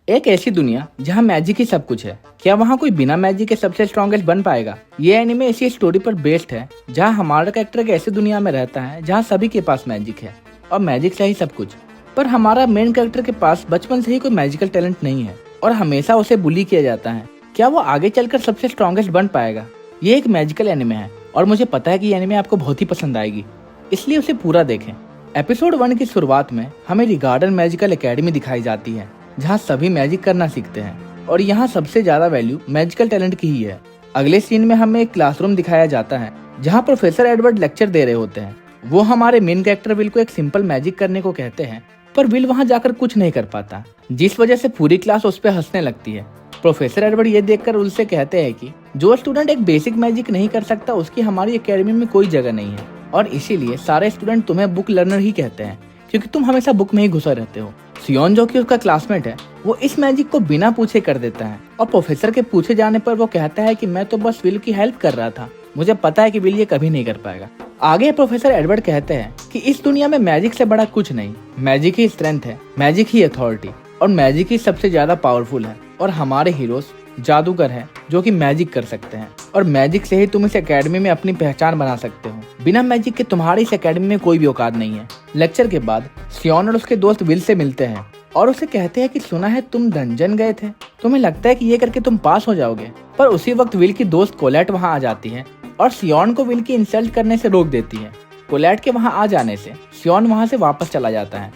एक ऐसी दुनिया जहाँ मैजिक ही सब कुछ है। क्या वहाँ कोई बिना मैजिक के सबसे स्ट्रॉन्गेस्ट बन पाएगा? ये एनिमे ऐसी स्टोरी पर बेस्ड है जहाँ हमारा कैरेक्टर एक ऐसी दुनिया में रहता है जहाँ सभी के पास मैजिक है और मैजिक से ही सब कुछ। पर हमारा मेन कैरेक्टर के पास बचपन से ही कोई मैजिकल टैलेंट नहीं है और हमेशा उसे बुली किया जाता है। क्या वो आगे चलकर सबसे स्ट्रॉन्गेस्ट बन पाएगा? ये एक मैजिकल एनिमे है और मुझे पता है कि ये एनिमे आपको बहुत ही पसंद आएगी, इसलिए उसे पूरा देखें। एपिसोड 1 की शुरुआत में हमें रिगार्डन मैजिकल एकेडमी दिखाई जाती है जहाँ सभी मैजिक करना सीखते हैं और यहाँ सबसे ज्यादा वैल्यू मैजिकल टैलेंट की ही है। अगले सीन में हमें एक क्लासरूम दिखाया जाता है जहाँ प्रोफेसर एडवर्ड लेक्चर दे रहे होते हैं। वो हमारे मेन कैरेक्टर विल को एक सिंपल मैजिक करने को कहते हैं, पर विल वहाँ जाकर कुछ नहीं कर पाता, जिस वजह से पूरी क्लास उस पर हंसने लगती है। प्रोफेसर एडवर्ड ये देखकर उनसे कहते हैं कि जो स्टूडेंट एक बेसिक मैजिक नहीं कर सकता उसकी हमारी एकेडमी में कोई जगह नहीं है और इसीलिए सारे स्टूडेंट तुम्हें बुक लर्नर ही कहते हैं क्योंकि तुम हमेशा बुक में ही घुसा रहते हो। सियोन जो कि उसका क्लासमेट है, वो इस मैजिक को बिना पूछे कर देता है और प्रोफेसर के पूछे जाने पर वो कहता है कि मैं तो बस विल की हेल्प कर रहा था, मुझे पता है कि विल ये कभी नहीं कर पाएगा। आगे प्रोफेसर एडवर्ड कहते हैं कि इस दुनिया में मैजिक से बड़ा कुछ नहीं, मैजिक ही स्ट्रेंथ है, मैजिक ही अथॉरिटी और मैजिक ही सबसे ज्यादा पावरफुल है और हमारे हीरोज जादूगर हैं जो कि मैजिक कर सकते हैं और मैजिक से ही तुम इस एकेडमी में अपनी पहचान बना सकते हो। बिना मैजिक के तुम्हारी इस एकेडमी में कोई भी औकात नहीं है। लेक्चर के बाद सियोन और उसके दोस्त विल से मिलते हैं और उसे कहते हैं कि सुना है तुम डंजन गए थे, तुम्हें लगता है कि ये करके तुम पास हो जाओगे। पर उसी वक्त विल की दोस्त कोलेट वहाँ आ जाती है और सियोन को विल की इंसल्ट करने से रोक देती है। कोलेट के वहाँ आ जाने से सियोन वहाँ से वापस चला जाता है।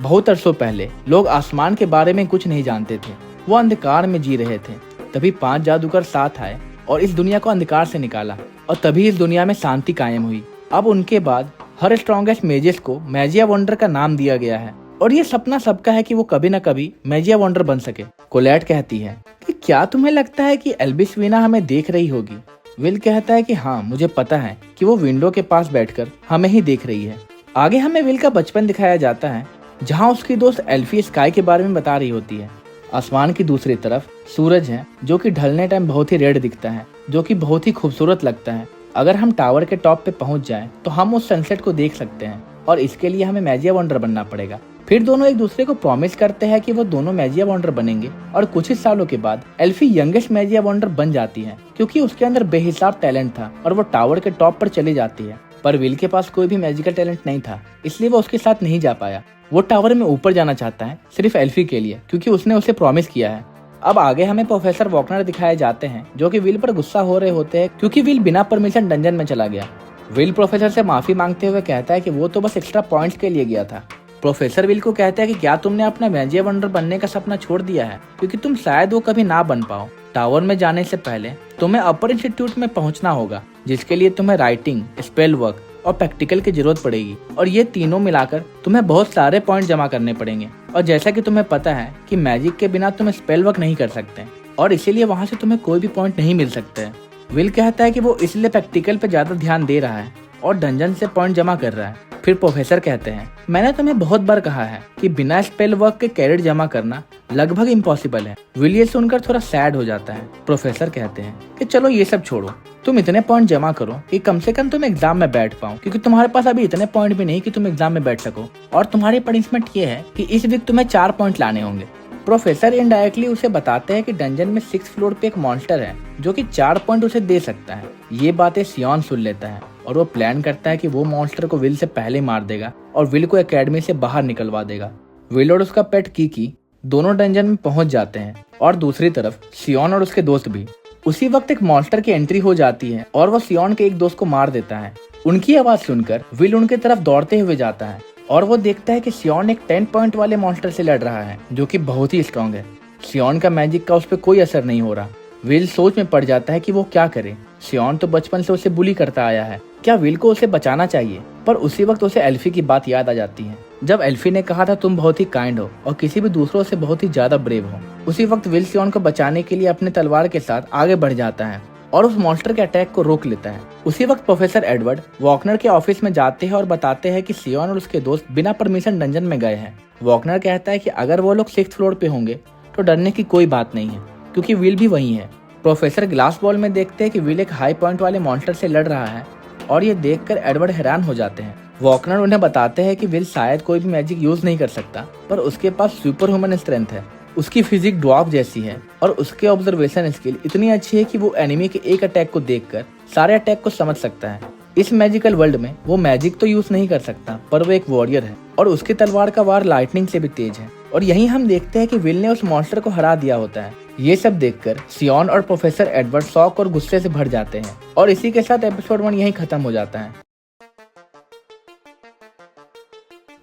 बहुत अरसों पहले लोग आसमान के बारे में कुछ नहीं जानते थे, वो अंधकार में जी रहे थे। तभी 5 जादूगर साथ आए और इस दुनिया को अंधकार से निकाला और तभी इस दुनिया में शांति कायम हुई। अब उनके बाद हर स्ट्रॉन्गेस्ट मेजिस को मैजिया वंडर का नाम दिया गया है और ये सपना सबका है कि वो कभी न कभी मैजिया वंडर बन सके। कोलेट कहती है कि क्या तुम्हें लगता है कि एल्बिसवीना हमें देख रही होगी? विल कहता है कि हाँ, मुझे पता है कि वो विंडो के पास बैठकर हमें ही देख रही है। आगे हमें विल का बचपन दिखाया जाता है जहाँ उसकी दोस्त एल्फी स्काई के बारे में बता रही होती है। आसमान की दूसरी तरफ सूरज है जो कि ढलने टाइम बहुत ही रेड दिखता है, जो कि बहुत ही खूबसूरत लगता है। अगर हम टावर के टॉप पे पहुंच जाएं तो हम उस सनसेट को देख सकते हैं और इसके लिए हमें मैजिया वंडर बनना पड़ेगा। फिर दोनों एक दूसरे को प्रॉमिस करते हैं कि वो दोनों मैजिया वंडर बनेंगे और कुछ ही सालों के बाद एल्फी यंगेस्ट मैजिया वंडर बन जाती है क्योंकि उसके अंदर बेहिसाब टैलेंट था और वो टावर के टॉप पर चली जाती है। पर विल के पास कोई भी मैजिकल टैलेंट नहीं था, इसलिए वो उसके साथ नहीं जा पाया। वो टावर में ऊपर जाना चाहता है सिर्फ एल्फी के लिए क्योंकि उसने उसे प्रॉमिस किया है। अब आगे हमें प्रोफेसर वॉकनर दिखाए जाते हैं जो कि विल पर गुस्सा हो रहे होते हैं क्योंकि विल बिना परमिशन डंजन में चला गया। विल प्रोफेसर से माफी मांगते हुए कहता है कि वो तो बस एक्स्ट्रा पॉइंट्स के लिए गया था। प्रोफेसर विल को कहता है कि क्या तुमने अपना मैजिया वंडर बनने का सपना छोड़ दिया है क्योंकि तुम शायद वो कभी ना बन पाओ। टावर में जाने से पहले तुम्हें अपर इंस्टीट्यूट में पहुंचना होगा जिसके लिए तुम्हें राइटिंग, स्पेल वर्क और प्रैक्टिकल की जरूरत पड़ेगी और ये तीनों मिलाकर तुम्हें बहुत सारे पॉइंट जमा करने पड़ेंगे। और जैसा कि तुम्हें पता है कि मैजिक के बिना तुम स्पेल वर्क नहीं कर सकते और इसीलिए वहाँ से तुम्हें कोई भी पॉइंट नहीं मिल सकते। विल कहता है कि वो इसलिए प्रैक्टिकल पे ज्यादा ध्यान दे रहा है और डंजन से पॉइंट जमा कर रहा है। फिर प्रोफेसर कहते हैं, मैंने तुम्हें बहुत बार कहा है कि बिना स्पेल वर्क के क्रेडिट जमा करना लगभग इम्पॉसिबल है। विल ये सुनकर थोड़ा सैड हो जाता है। प्रोफेसर कहते हैं कि चलो ये सब छोड़ो, तुम इतने पॉइंट जमा करो कि कम से कम तुम एग्जाम में बैठ पाओ क्योंकि तुम्हारे पास अभी इतने पॉइंट भी नहीं कि तुम एग्जाम में बैठ सको और तुम्हारी पनिशमेंट ये है कि इस वीक तुम्हें 4 पॉइंट लाने होंगे। प्रोफेसर इनडायरेक्टली उसे बताते हैं कि डंजन में 6th फ्लोर पे एक मॉन्स्टर है जो कि 4 पॉइंट उसे दे सकता है। ये बातें सियोन सुन लेता है और वो प्लान करता है कि वो मॉन्स्टर को विल से पहले मार देगा और विल को एकेडमी से बाहर निकलवा देगा। विल और उसका पेट कीकी दोनों डंजन में पहुंच जाते हैं और दूसरी तरफ सियोन और उसके दोस्त भी। उसी वक्त एक मॉन्स्टर की एंट्री हो जाती है और वो सियोन के एक दोस्त को मार देता है। उनकी आवाज सुनकर विल उनके तरफ दौड़ते हुए जाता है और वो देखता है कि सियोन एक 10 पॉइंट वाले मॉन्स्टर से लड़ रहा है जो कि बहुत ही स्ट्रॉन्ग है। सियोन का मैजिक का उस पर कोई असर नहीं हो रहा। विल सोच में पड़ जाता है कि वो क्या करे। सियोन तो बचपन से उसे बुली करता आया है, क्या विल को उसे बचाना चाहिए? पर उसी वक्त उसे एल्फी की बात याद आ जाती है जब एल्फी ने कहा था तुम बहुत ही काइंड हो और किसी भी दूसरों से बहुत ही ज्यादा ब्रेव हो। उसी वक्त विल सियोन को बचाने के लिए अपने तलवार के साथ आगे बढ़ जाता है और उस मॉन्स्टर के अटैक को रोक लेता है। उसी वक्त प्रोफेसर एडवर्ड वॉकनर के ऑफिस में जाते हैं और बताते हैं कि सियोन और उसके दोस्त बिना परमिशन डंजन में गए हैं। वॉकनर कहता है कि अगर वो लोग 6th फ्लोर पे होंगे तो डरने की कोई बात नहीं है क्योंकि विल भी वही है। प्रोफेसर ग्लास बॉल में देखते हैं कि विल एक हाई पॉइंट वाले मॉन्स्टर से लड़ रहा है और ये देखकर एडवर्ड हैरान हो जाते हैं। वॉकनर उन्हें बताते हैं कि विल शायद कोई भी मैजिक यूज नहीं कर सकता पर उसके पास सुपर ह्यूमन स्ट्रेंथ है उसकी फिजिक ड्वार्फ जैसी है और उसके ऑब्जर्वेशन स्किल इतनी अच्छी है कि वो एनिमी के एक अटैक को देखकर सारे अटैक को समझ सकता है। इस मैजिकल वर्ल्ड में वो मैजिक तो यूज नहीं कर सकता, पर वो एक वॉरियर है और उसकी तलवार का वार लाइटनिंग से भी तेज है। और यहीं हम देखते हैं कि विल ने उस मॉन्स्टर को हरा दिया होता है। ये सब देखकर सियोन और प्रोफेसर एडवर्ड शॉक और गुस्से से भर जाते हैं और इसी के साथ एपिसोड 1 यहीं खत्म हो जाता है।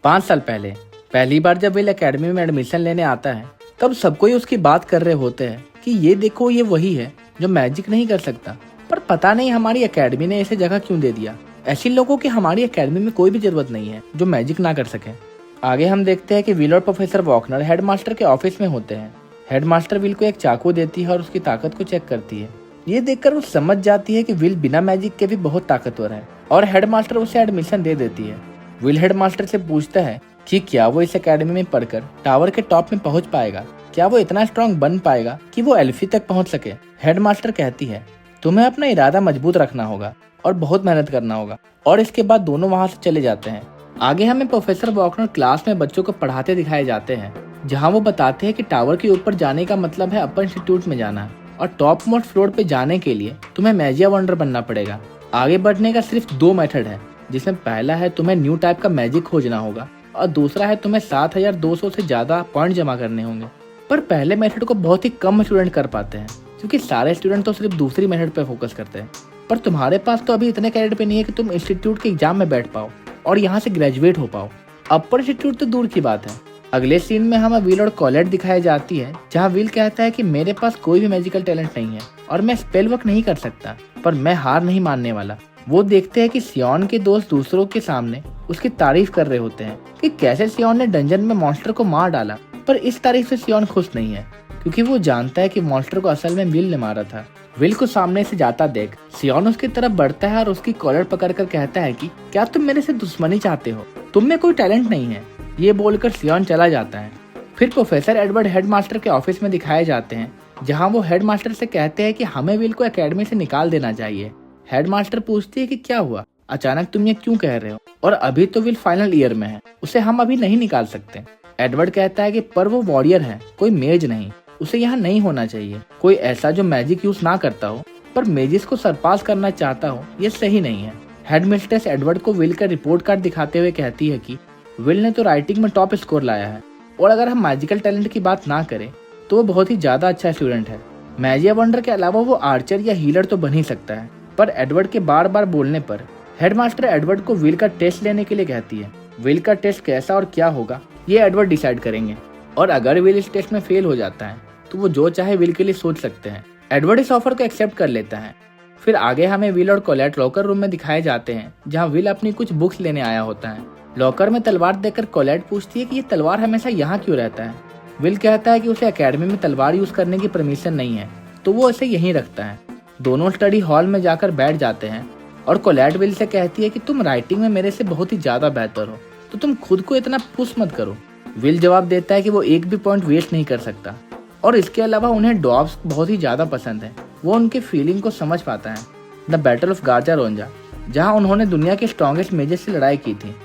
5 साल पहले पहली बार जब विल एकेडमी में एडमिशन लेने आता है, तब सब कोई उसकी बात कर रहे होते हैं कि ये देखो, ये वही है जो मैजिक नहीं कर सकता। पर पता नहीं हमारी एकेडमी ने ऐसे जगह क्यों दे दिया। ऐसे लोगों की हमारी एकेडमी में कोई भी जरूरत नहीं है जो मैजिक ना कर सके। आगे हम देखते हैं कि विल और प्रोफेसर वॉकनर हेडमास्टर के ऑफिस में होते हैं। हेडमास्टर विल को एक चाकू देती है और उसकी ताकत को चेक करती है। ये देखकर वो समझ जाती है कि विल बिना मैजिक के भी बहुत ताकतवर है और हेडमास्टर उसे एडमिशन दे देती है। विल हेडमास्टर से पूछता है कि क्या वो इस एकेडमी में पढ़कर टावर के टॉप में पहुंच पाएगा, क्या वो इतना स्ट्रांग बन पाएगा कि वो एल्फी तक पहुंच सके। हेडमास्टर कहती है तुम्हें अपना इरादा मजबूत रखना होगा और बहुत मेहनत करना होगा। और इसके बाद दोनों वहां से चले जाते हैं। आगे हमें प्रोफेसर वॉकनर क्लास में बच्चों को पढ़ाते दिखाए जाते हैं, जहां वो बताते हैं कि टावर के ऊपर जाने का मतलब है अपर इंस्टीट्यूट में जाना और टॉप मोस्ट फ्लोर पे जाने के लिए तुम्हें मैजिया वंडर बनना पड़ेगा। आगे बढ़ने का सिर्फ 2 मेथड है, जिसमें पहला है तुम्हें न्यू टाइप का मैजिक खोजना होगा और दूसरा है तुम्हें 7200 से ज्यादा पॉइंट जमा करने होंगे। पर पहले मेथड को बहुत ही कम स्टूडेंट कर पाते हैं, क्योंकि सारे स्टूडेंट तो सिर्फ दूसरी मेथड पे फोकस करते हैं। पर तुम्हारे पास तो अभी इतने क्रेडिट पे नहीं है कि तुम इंस्टीट्यूट के एग्जाम में बैठ पाओ और यहाँ से ग्रेजुएट हो पाओ। अपर इंस्टीट्यूट तो दूर की बात है। अगले सीन में हमें विल और कॉलेट दिखाई जाती है, जहाँ विल कहता है कि मेरे पास कोई भी मैजिकल टैलेंट नहीं है और मैं स्पेल वर्क नहीं कर सकता, पर मैं हार नहीं मानने वाला। वो देखते हैं कि सियोन के दोस्त दूसरों के सामने उसकी तारीफ कर रहे होते हैं कि कैसे सियोन ने डंजन में मॉन्स्टर को मार डाला। पर इस तारीफ से सियोन खुश नहीं है, क्योंकि वो जानता है कि मॉन्स्टर को असल में विल ने मारा था। विल को सामने से जाता देख सियोन उसकी तरफ बढ़ता है और उसकी कॉलर पकड़कर कहता है कि क्या तुम मेरे से दुश्मनी चाहते हो, तुम में कोई टैलेंट नहीं है। ये बोलकर सियोन चला जाता है। फिर प्रोफेसर एडवर्ड हेडमास्टर के ऑफिस में दिखाए जाते हैं, जहाँ वो हेडमास्टर से कहते हैं कि हमें विल को एकेडमी से निकाल देना चाहिए। हेडमास्टर पूछती है कि क्या हुआ, अचानक तुम ये क्यों कह रहे हो, और अभी तो विल फाइनल ईयर में है, उसे हम अभी नहीं निकाल सकते। एडवर्ड कहता है कि पर वो वॉरियर है, कोई मेज नहीं, उसे यहाँ नहीं होना चाहिए। कोई ऐसा जो मैजिक यूज ना करता हो पर मेजिस को सरपास करना चाहता हो, ये सही नहीं है। हेडमिस्ट्रेस एडवर्ड को विल का रिपोर्ट कार्ड दिखाते हुए कहती है कि विल ने तो राइटिंग में टॉप स्कोर लाया है और अगर हम मैजिकल टैलेंट की बात ना करें तो वो बहुत ही ज्यादा अच्छा स्टूडेंट है। मैजिया वंडर के अलावा वो आर्चर या हीलर तो बन ही सकता है। पर एडवर्ड के बार बार बोलने पर हेडमास्टर एडवर्ड को विल का टेस्ट लेने के लिए कहती है। विल का टेस्ट कैसा और क्या होगा ये एडवर्ड डिसाइड करेंगे, और अगर विल इस टेस्ट में फेल हो जाता है तो वो जो चाहे विल के लिए सोच सकते हैं। एडवर्ड इस ऑफर को एक्सेप्ट कर लेता है। फिर आगे हमें विल और कोलेट लॉकर रूम में दिखाए जाते हैं, जहाँ विल अपनी कुछ बुक्स लेने आया होता है। लॉकर में तलवार देखकर कोलेट पूछती है कि ये तलवार हमेशा यहाँ क्यों रहता है। विल कहता है कि उसे एकेडमी में तलवार यूज करने की परमिशन नहीं है, तो वो इसे यहीं रखता है। दोनों स्टडी हॉल में जाकर बैठ जाते हैं और कोलेट विल से कहती है कि तुम राइटिंग में मेरे से बहुत ही ज्यादा बेहतर हो, तो तुम खुद को इतना पुश मत करो। विल जवाब देता है कि वो एक भी पॉइंट वेस्ट नहीं कर सकता, और इसके अलावा उन्हें ड्वार्फ्स बहुत ही ज्यादा पसंद है। वो उनके फीलिंग को समझ पाता है। द बैटल ऑफ गार्जा रोंजा, जहाँ उन्होंने दुनिया के स्ट्रॉन्गेस्ट मेजेस से लड़ाई की थी,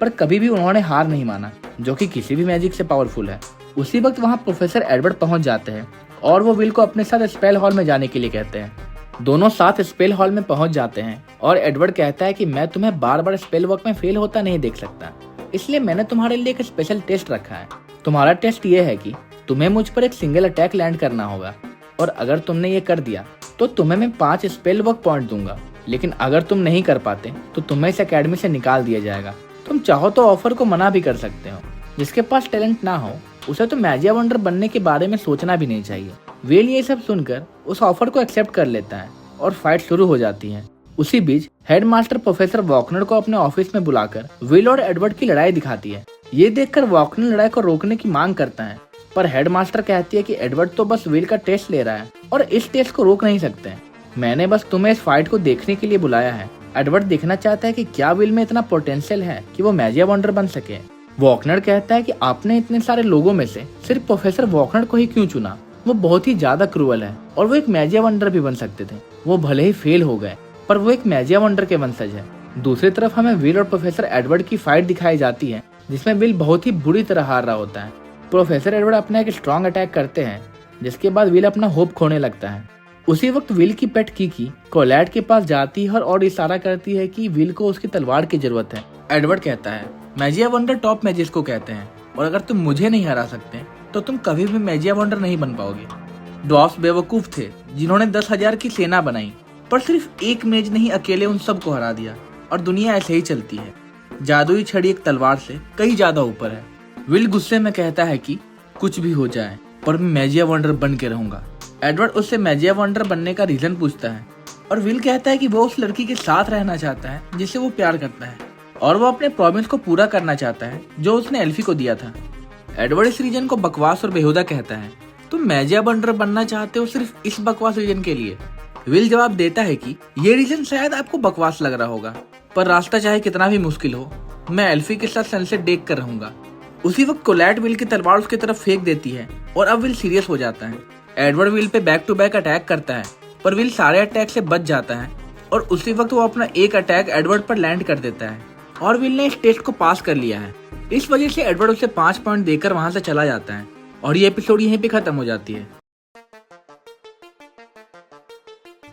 पर कभी भी उन्होंने हार नहीं माना, जो कि किसी भी मैजिक से पावरफुल है। उसी वक्त वहाँ प्रोफेसर एडवर्ड पहुंच जाते हैं और वो विल को अपने साथ स्पेल हॉल में जाने के लिए कहते हैं। दोनों साथ स्पेल हॉल में पहुंच जाते हैं और एडवर्ड कहता है कि मैं तुम्हें बार बार स्पेल वर्क में फेल होता नहीं देख सकता, इसलिए मैंने तुम्हारे लिए एक स्पेशल टेस्ट रखा है। तुम्हारा टेस्ट ये है कि तुम्हें मुझ पर एक सिंगल अटैक लैंड करना होगा, और अगर तुमने ये कर दिया तो तुम्हें मैं 5 स्पेल वर्क पॉइंट दूंगा, लेकिन अगर तुम नहीं कर पाते तो तुम्हें इस एकेडमी से निकाल दिया जाएगा। तुम चाहो तो ऑफर को मना भी कर सकते हो। जिसके पास टैलेंट ना हो उसे तो मैजिया वंडर बनने के बारे में सोचना भी नहीं चाहिए। विल ये सब सुनकर उस ऑफर को एक्सेप्ट कर लेता है और फाइट शुरू हो जाती है। उसी बीच हेडमास्टर प्रोफेसर वॉकनर को अपने ऑफिस में बुलाकर विल और एडवर्ड की लड़ाई दिखाती है। ये देखकर वॉकनर लड़ाई को रोकने की मांग करता है, पर हेडमास्टर कहती है कि एडवर्ड तो बस विल का टेस्ट ले रहा है और इस टेस्ट को रोक नहीं सकते। मैंने बस तुम्हें इस फाइट को देखने के लिए बुलाया है। एडवर्ड देखना चाहता है कि क्या विल में इतना पोटेंशियल है कि वो मैजिया वंडर बन सके। वॉकनर कहता है कि आपने इतने सारे लोगों में से सिर्फ प्रोफेसर वॉकनर को ही क्यों चुना, वो बहुत ही ज्यादा क्रूअल है और वो एक मैजिया वंडर भी बन सकते थे। वो भले ही फेल हो गए, पर वो एक मैजिया वंडर के वंशज है। दूसरी तरफ हमें विल और प्रोफेसर एडवर्ड की फाइट दिखाई जाती है, जिसमें विल बहुत ही बुरी तरह हार रहा होता है। प्रोफेसर एडवर्ड अपना एक स्ट्रॉन्ग अटैक करते हैं, जिसके बाद विल अपना होप खोने लगता है। उसी वक्त विल की पेट कीकी कोलैट के पास जाती है और इशारा करती है कि विल को उसकी तलवार की जरूरत है। एडवर्ड कहता है, मैजिया वंडर टॉप मैजिस को कहते हैं और अगर तुम मुझे नहीं हरा सकते तो तुम कभी भी मैजिया वंडर नहीं बन पाओगे। ड्वार्फ्स बेवकूफ थे जिन्होंने 10,000 की सेना बनाई, पर सिर्फ एक मेज नहीं अकेले उन सबको हरा दिया और दुनिया ऐसे ही चलती है। जादुई छड़ी एक तलवार से कहीं ज्यादा ऊपर है। विल गुस्से में कहता है कि कुछ भी हो जाए पर मैं मैजिया वंडर बन के रहूंगा। एडवर्ड उससे मैजिया वंडर बनने का रीजन पूछता है और विल कहता है कि वो उस लड़की के साथ रहना चाहता है जिससे वो प्यार करता है और वो अपने प्रॉमिस को पूरा करना चाहता है जो उसने एल्फी को दिया था। एडवर्ड इस रीजन को बकवास और बेहुदा कहता है, तुम मैजिया वंडर बनना चाहते हो सिर्फ इस बकवास रीजन के लिए। विल जवाब देता है कि ये रीजन शायद आपको बकवास लग रहा होगा, पर रास्ता चाहे कितना भी मुश्किल हो, मैं एल्फी के साथ सनसेट देख कर रहूंगा। उसी वक्त कोलैट विल की तलवार उसकी तरफ फेंक देती है और अब विल सीरियस हो जाता है। Edward will pay back to back attack करता है, पर विल सारे अटैक से बच जाता है और उसी वक्त वो अपना एक अटैक एडवर्ड पर लैंड कर देता है और विल ने इस टेस्ट को पास कर लिया है। इस वजह से एडवर्ड उसे 5 पॉइंट देकर वहां से चला जाता है और ये एपिसोड यहीं पे खत्म हो जाती है।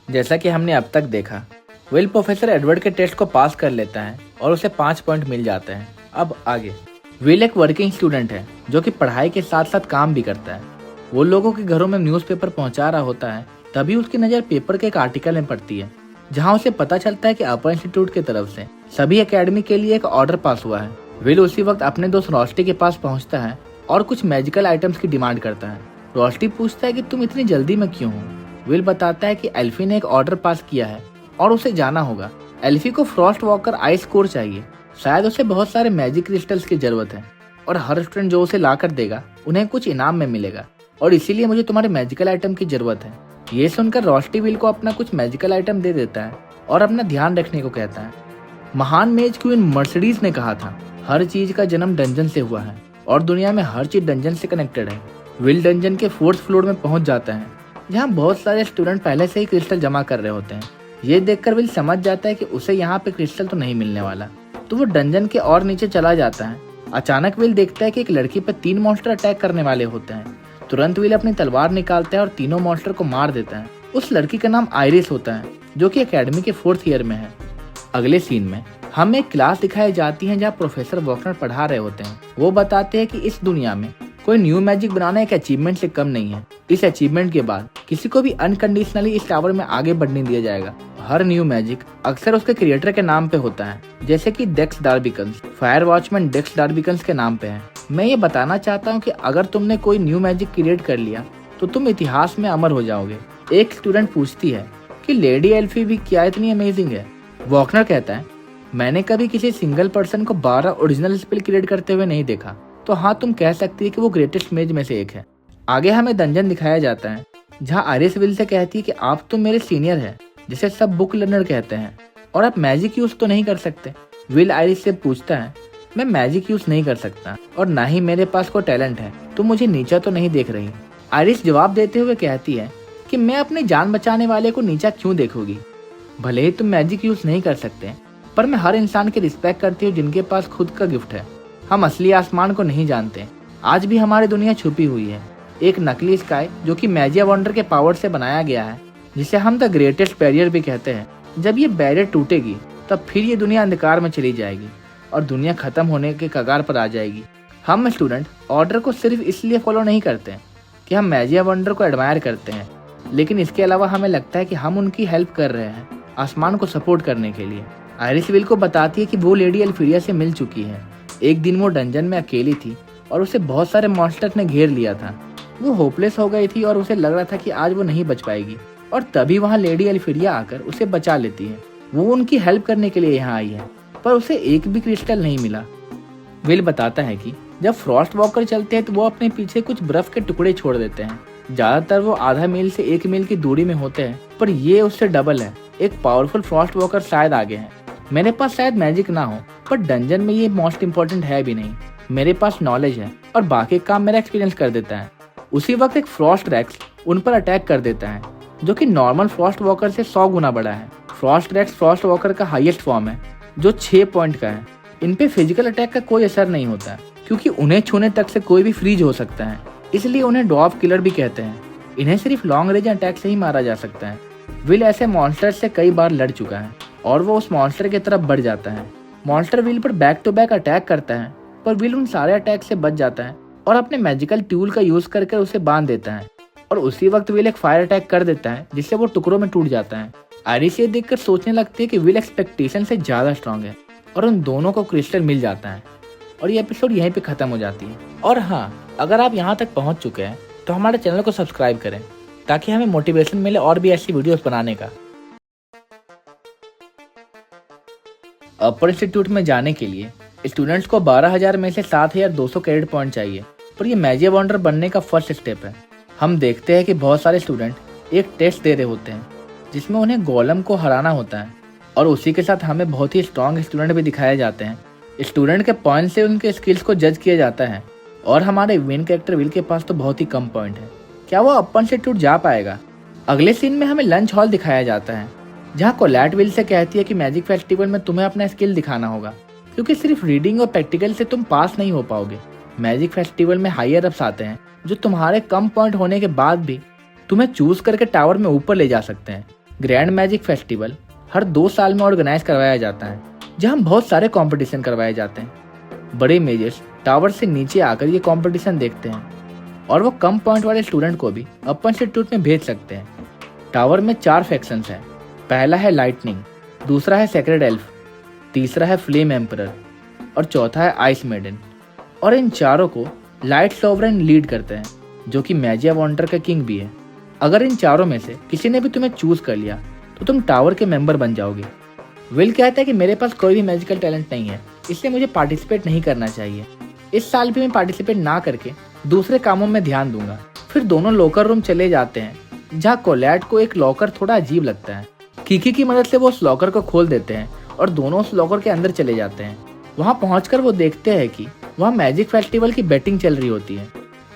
जैसा कि हमने अब तक देखा, विल प्रोफेसर एडवर्ड के टेस्ट को पास कर लेता है और उसे 5 पॉइंट मिल जाते हैं। अब आगे, विल एक वर्किंग स्टूडेंट है जो कि पढ़ाई के साथ साथ काम भी करता है। वो लोगों के घरों में न्यूज़पेपर पहुंचा रहा होता है, तभी उसकी नज़र पेपर के एक आर्टिकल में पड़ती है जहां उसे पता चलता है कि अपर इंस्टीट्यूट की तरफ से सभी एकेडमी के लिए एक ऑर्डर पास हुआ है। विल उसी वक्त अपने दोस्त रोस्टी के पास पहुंचता है और कुछ मैजिकल आइटम्स की डिमांड करता है। रोस्टी पूछता है कि तुम इतनी जल्दी में क्यों हो। विल बताता है कि एल्फी ने एक ऑर्डर पास किया है और उसे जाना होगा। एल्फी को फ्रॉस्ट वॉकर आइस कोर चाहिए, शायद उसे बहुत सारे मैजिक क्रिस्टल्स की जरूरत है और हर स्टूडेंट जो उसे ला कर देगा उन्हें कुछ इनाम में मिलेगा और इसीलिए मुझे तुम्हारे मैजिकल आइटम की जरूरत है। ये सुनकर रोस्टी विल को अपना कुछ मैजिकल आइटम दे देता है और अपना ध्यान रखने को कहता है। महान मेज क्वीन मर्सिडीज ने कहा था, हर चीज का जन्म डंजन से हुआ है और दुनिया में हर चीज डंजन से कनेक्टेड है। विल डंजन के 4th फ्लोर में पहुंच जाता है जहां बहुत सारे स्टूडेंट पहले से ही क्रिस्टल जमा कर रहे होते हैं। ये देखकर विल समझ जाता है कि उसे यहाँ पे क्रिस्टल तो नहीं मिलने वाला, तो वो डंजन के और नीचे चला जाता है। अचानक विल देखता है कि एक लड़की पर 3 मॉन्स्टर अटैक करने वाले होते हैं। तुरंत विल अपनी तलवार निकालता है और तीनों मॉन्स्टर को मार देता है। उस लड़की का नाम आइरिस होता है जो कि एकेडमी के 4th ईयर में है। अगले सीन में हमें एक क्लास दिखाई जाती है जहाँ प्रोफेसर वॉकनर पढ़ा रहे होते हैं। वो बताते हैं कि इस दुनिया में कोई न्यू मैजिक बनाना एक अचीवमेंट से कम नहीं है। इस अचीवमेंट के बाद किसी को भी अनकंडीशनली इस टावर में आगे बढ़ने दिया जाएगा। हर न्यू मैजिक अक्सर उसके क्रिएटर के नाम पे होता है, जैसे कि डेक्स डार्बिकन्स। फायर वॉचमैन डेक्स डार्बिकन्स के नाम पे है। मैं ये बताना चाहता हूँ कि अगर तुमने कोई न्यू मैजिक क्रिएट कर लिया तो तुम इतिहास में अमर हो जाओगे। एक स्टूडेंट पूछती है कि लेडी एल्फी भी क्या इतनी अमेजिंग है। वॉकनर कहता है, मैंने कभी किसी सिंगल पर्सन को 12 ओरिजिनल स्पेल क्रिएट करते हुए नहीं देखा, तो हाँ तुम कह सकती है कि वो ग्रेटेस्ट मेज में से एक है। आगे हमें डंजन दिखाया जाता है जहाँ आइरिस विल से कहती है कि आप तो मेरे सीनियर हैं, जिसे सब बुक लर्नर कहते हैं, और आप मैजिक यूज तो नहीं कर सकते। विल आइरिस से पूछता है, मैं मैजिक यूज नहीं कर सकता और ना ही मेरे पास कोई टैलेंट है, तो मुझे नीचा तो नहीं देख रही। आइरिस जवाब देते हुए कहती है कि मैं अपनी जान बचाने वाले को नीचा क्यों देखूंगी। भले ही तुम मैजिक यूज नहीं कर सकते, पर मैं हर इंसान की रिस्पेक्ट करती हूँ जिनके पास खुद का गिफ्ट है। हम असली आसमान को नहीं जानते, आज भी हमारी दुनिया छुपी हुई है। एक नकली स्काई जो कि मैजिया वंडर के पावर से बनाया गया है, जिसे हम द ग्रेटेस्ट बैरियर भी कहते हैं। जब ये बैरियर टूटेगी तब फिर ये दुनिया अंधकार में चली जाएगी और दुनिया खत्म होने के कगार पर आ जाएगी। हम स्टूडेंट ऑर्डर को सिर्फ इसलिए फॉलो नहीं करते कि हम मैजिया वंडर को एडमायर करते हैं, लेकिन इसके अलावा हमें लगता है कि हम उनकी हेल्प कर रहे हैं आसमान को सपोर्ट करने के लिए। आइरिस विल को बताती है कि वो लेडी एल्फीरिया से मिल चुकी है। एक दिन वो डंजन में अकेली थी और उसे बहुत सारे मॉन्स्टर ने घेर लिया था। वो होपलेस हो गई थी और उसे लग रहा था कि आज वो नहीं बच पाएगी, और तभी वहाँ लेडी एल्फीरिया आकर उसे बचा लेती है। वो उनकी हेल्प करने के लिए यहाँ आई है, पर उसे एक भी क्रिस्टल नहीं मिला। विल बताता है कि जब फ्रॉस्ट वॉकर चलते हैं तो वो अपने पीछे कुछ बर्फ के टुकड़े छोड़ देते हैं। ज्यादातर वो आधा मील से 1 मील की दूरी में होते हैं, पर ये उससे डबल है। एक पावरफुल फ्रॉस्ट वॉकर शायद आगे है। मेरे पास शायद मैजिक ना हो, पर डंजन में ये मोस्ट इम्पोर्टेंट है भी नहीं। मेरे पास नॉलेज है और बाकी काम मेरा एक्सपीरियंस कर देता है। उसी वक्त एक फ्रॉस्ट रेक्स उन पर अटैक कर देता है, जो कि नॉर्मल फ्रॉस्ट वॉकर से 100 गुना बड़ा है। फ्रॉस्ट रेक्स फ्रॉस्ट वॉकर का हाईएस्ट फॉर्म है, जो 6 पॉइंट का है। इन पे फिजिकल अटैक का कोई असर नहीं होता है, क्योंकि उन्हें छूने तक से कोई भी फ्रीज हो सकता है, इसलिए उन्हें ड्वार्फ किलर भी कहते हैं। इन्हें सिर्फ लॉन्ग रेंज अटैक से ही मारा जा सकता है। विल ऐसे मॉन्स्टर से कई बार लड़ चुका है और वो उस मॉन्स्टर की तरफ बढ़ जाता है। मॉन्स्टर विल पर बैक टू बैक अटैक करता है, पर विल उन सारे अटैक से बच जाता है और अपने मैजिकल टूल का यूज करके उसे बांध देता है। और उसी वक्त विल एक फायर अटैक कर देता है जिससे वो टुकड़ों में टूट जाता है। आयरिस ये देखकर सोचने लगती है कि विल एक्सपेक्टेशन से ज्यादा स्ट्रांग है और उन दोनों को क्रिस्टल मिल जाता है और ये एपिसोड यहीं पे खत्म हो जाती है। और हाँ, अगर आप यहाँ तक पहुँच चुके हैं तो हमारे चैनल को सब्सक्राइब करें ताकि हमें मोटिवेशन मिले और भी ऐसी वीडियोस बनाने का। अपर इंस्टीट्यूट में जाने के लिए स्टूडेंट्स को 12,000 में से 7,200 क्रेडिट पॉइंट चाहिए, पर ये मैजिक वंडर बनने का फर्स्ट स्टेप है। हम देखते हैं कि बहुत सारे स्टूडेंट एक टेस्ट दे रहे होते हैं जिसमें उन्हें गोलम को हराना होता है और उसी के साथ हमें बहुत ही स्ट्रॉन्ग स्टूडेंट भी दिखाए जाते हैं। स्टूडेंट के पॉइंट से उनके स्किल्स को जज किया जाता है और हमारे मेन कैरेक्टर विल के पास तो बहुत ही कम पॉइंट है। क्या वो अपर इंस्टीट्यूट जा पाएगा? अगले सीन में हमें लंच हॉल दिखाया जाता है जहाँ कोलैट विल से कहती है कि मैजिक फेस्टिवल में तुम्हें अपना स्किल दिखाना होगा, क्योंकि सिर्फ रीडिंग और प्रैक्टिकल से तुम पास नहीं हो पाओगे। मैजिक फेस्टिवल में हायर अप्स आते हैं जो तुम्हारे कम पॉइंट होने के बाद भी तुम्हें चूज करके टावर में ऊपर ले जा सकते हैं। ग्रैंड मैजिक फेस्टिवल हर 2 साल में ऑर्गेनाइज करवाया जाता है जहाँ बहुत सारे कंपटीशन करवाए जाते हैं। बड़े मेजर्स टावर से नीचे आकर ये कंपटीशन देखते हैं और वो कम पॉइंट वाले स्टूडेंट को भी अपर इंस्टीट्यूट में भेज सकते हैं। टावर में 4 फैक्शंस हैं। पहला है लाइटनिंग, दूसरा है सेक्रेड एल्फ, तीसरा है फ्लेम एम्परर और चौथा है आइस मेडन। और इन चारों को लाइट सोवरेन लीड करते हैं जो कि मैजिक वंडर का किंग भी है। अगर इन चारों में से किसी ने भी तुम्हें चूज कर लिया तो तुम टावर के मेंबर बन जाओगे। विल कहता है कि मेरे पास कोई भी मैजिकल टैलेंट नहीं है, इसलिए मुझे पार्टिसिपेट नहीं करना चाहिए। इस साल भी मैं पार्टिसिपेट ना करके दूसरे कामों में ध्यान दूंगा। फिर दोनों लॉकर रूम चले जाते हैं जहाँ कोलैट को एक लॉकर थोड़ा अजीब लगता है। कीकी की मदद से वो उस लॉकर को खोल देते हैं और दोनों उस लॉकर के अंदर चले जाते हैं। वहाँ पहुंचकर वो देखते हैं कि वहाँ मैजिक फेस्टिवल की बैटिंग चल रही होती है।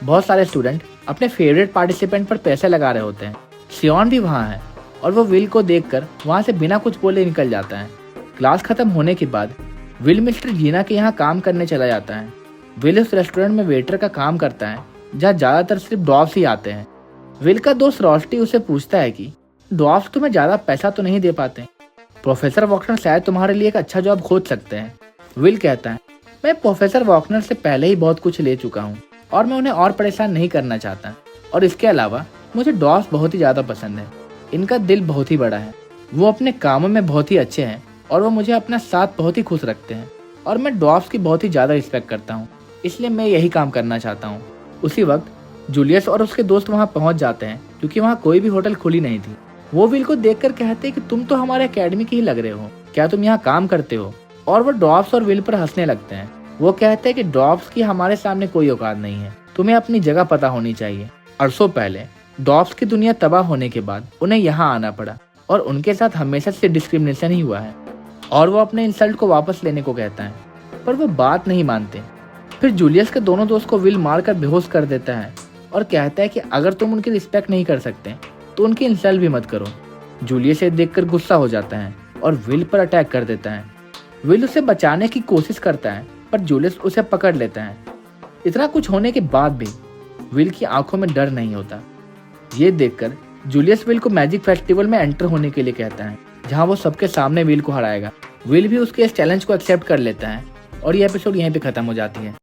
बहुत सारे स्टूडेंट अपने फेवरेट पार्टिसिपेंट पर पैसे लगा रहे होते हैं। सियोन भी वहाँ है और वो विल को देखकर वहाँ से बिना कुछ बोले निकल जाता है। क्लास खत्म होने के बाद विल मिस्टर जीना के यहाँ काम करने चला जाता है। विल उस रेस्टोरेंट में वेटर का काम करता है जहाँ ज्यादातर सिर्फ ड्वार्फ्स ही आते हैं। विल का दोस्त रॉस्टी उसे पूछता है कि ड्वार्फ्स तुम्हें ज्यादा पैसा तो नहीं दे पाते? प्रोफेसर वॉकनर शायद तुम्हारे लिए एक अच्छा जॉब खोज सकते हैं। विल कहता है, मैं प्रोफेसर वॉकनर से पहले ही बहुत कुछ ले चुका हूँ और मैं उन्हें और परेशान नहीं करना चाहता। और इसके अलावा मुझे ड्वार्फ्स बहुत ही ज्यादा पसंद है। इनका दिल बहुत ही बड़ा है, वो अपने कामों में बहुत ही अच्छे हैं और वो मुझे अपना साथ बहुत ही खुश रखते हैं और मैं ड्वार्फ्स की बहुत ही ज्यादा रिस्पेक्ट करता हूँ, इसलिए मैं यही काम करना चाहता हूँ। उसी वक्त जूलियस और उसके दोस्त वहाँ पहुँच जाते हैं क्योंकि वहाँ कोई भी होटल खुली नहीं थी। वो विल को देखकर कहते हैं कि तुम तो हमारे एकेडमी के ही लग रहे हो, क्या तुम यहाँ काम करते हो? और वो ड्वार्फ्स और विल पर हंसने लगते हैं। वो कहते हैं कि ड्वार्फ्स की हमारे सामने कोई औकात नहीं है, तुम्हें अपनी जगह पता होनी चाहिए। अरसों पहले ड्वार्फ्स की दुनिया तबाह होने के बाद उन्हें यहाँ आना पड़ा और उनके साथ हमेशा से डिस्क्रिमिनेशन ही हुआ है और वो अपने इंसल्ट को वापस लेने को कहता है, पर वो बात नहीं मानते। फिर जूलियस के दोनों दोस्त को विल मारकर बेहोश कर देता है और कहता है कि अगर तुम उनकी रिस्पेक्ट नहीं कर सकते तो उनकी इंसल्ट भी मत करो। जूलियस ये देखकर गुस्सा हो जाता है और विल पर अटैक कर देता है। विल उसे बचाने की कोशिश करता है पर जूलियस उसे पकड़ लेता है। इतना कुछ होने के बाद भी विल की आंखों में डर नहीं होता। ये देखकर जूलियस विल को मैजिक फेस्टिवल में एंटर होने के लिए कहता है जहां वो सबके सामने विल को हराएगा। विल भी उसके इस चैलेंज को एक्सेप्ट कर लेता है और ये एपिसोड यहीं पे खत्म हो जाती है।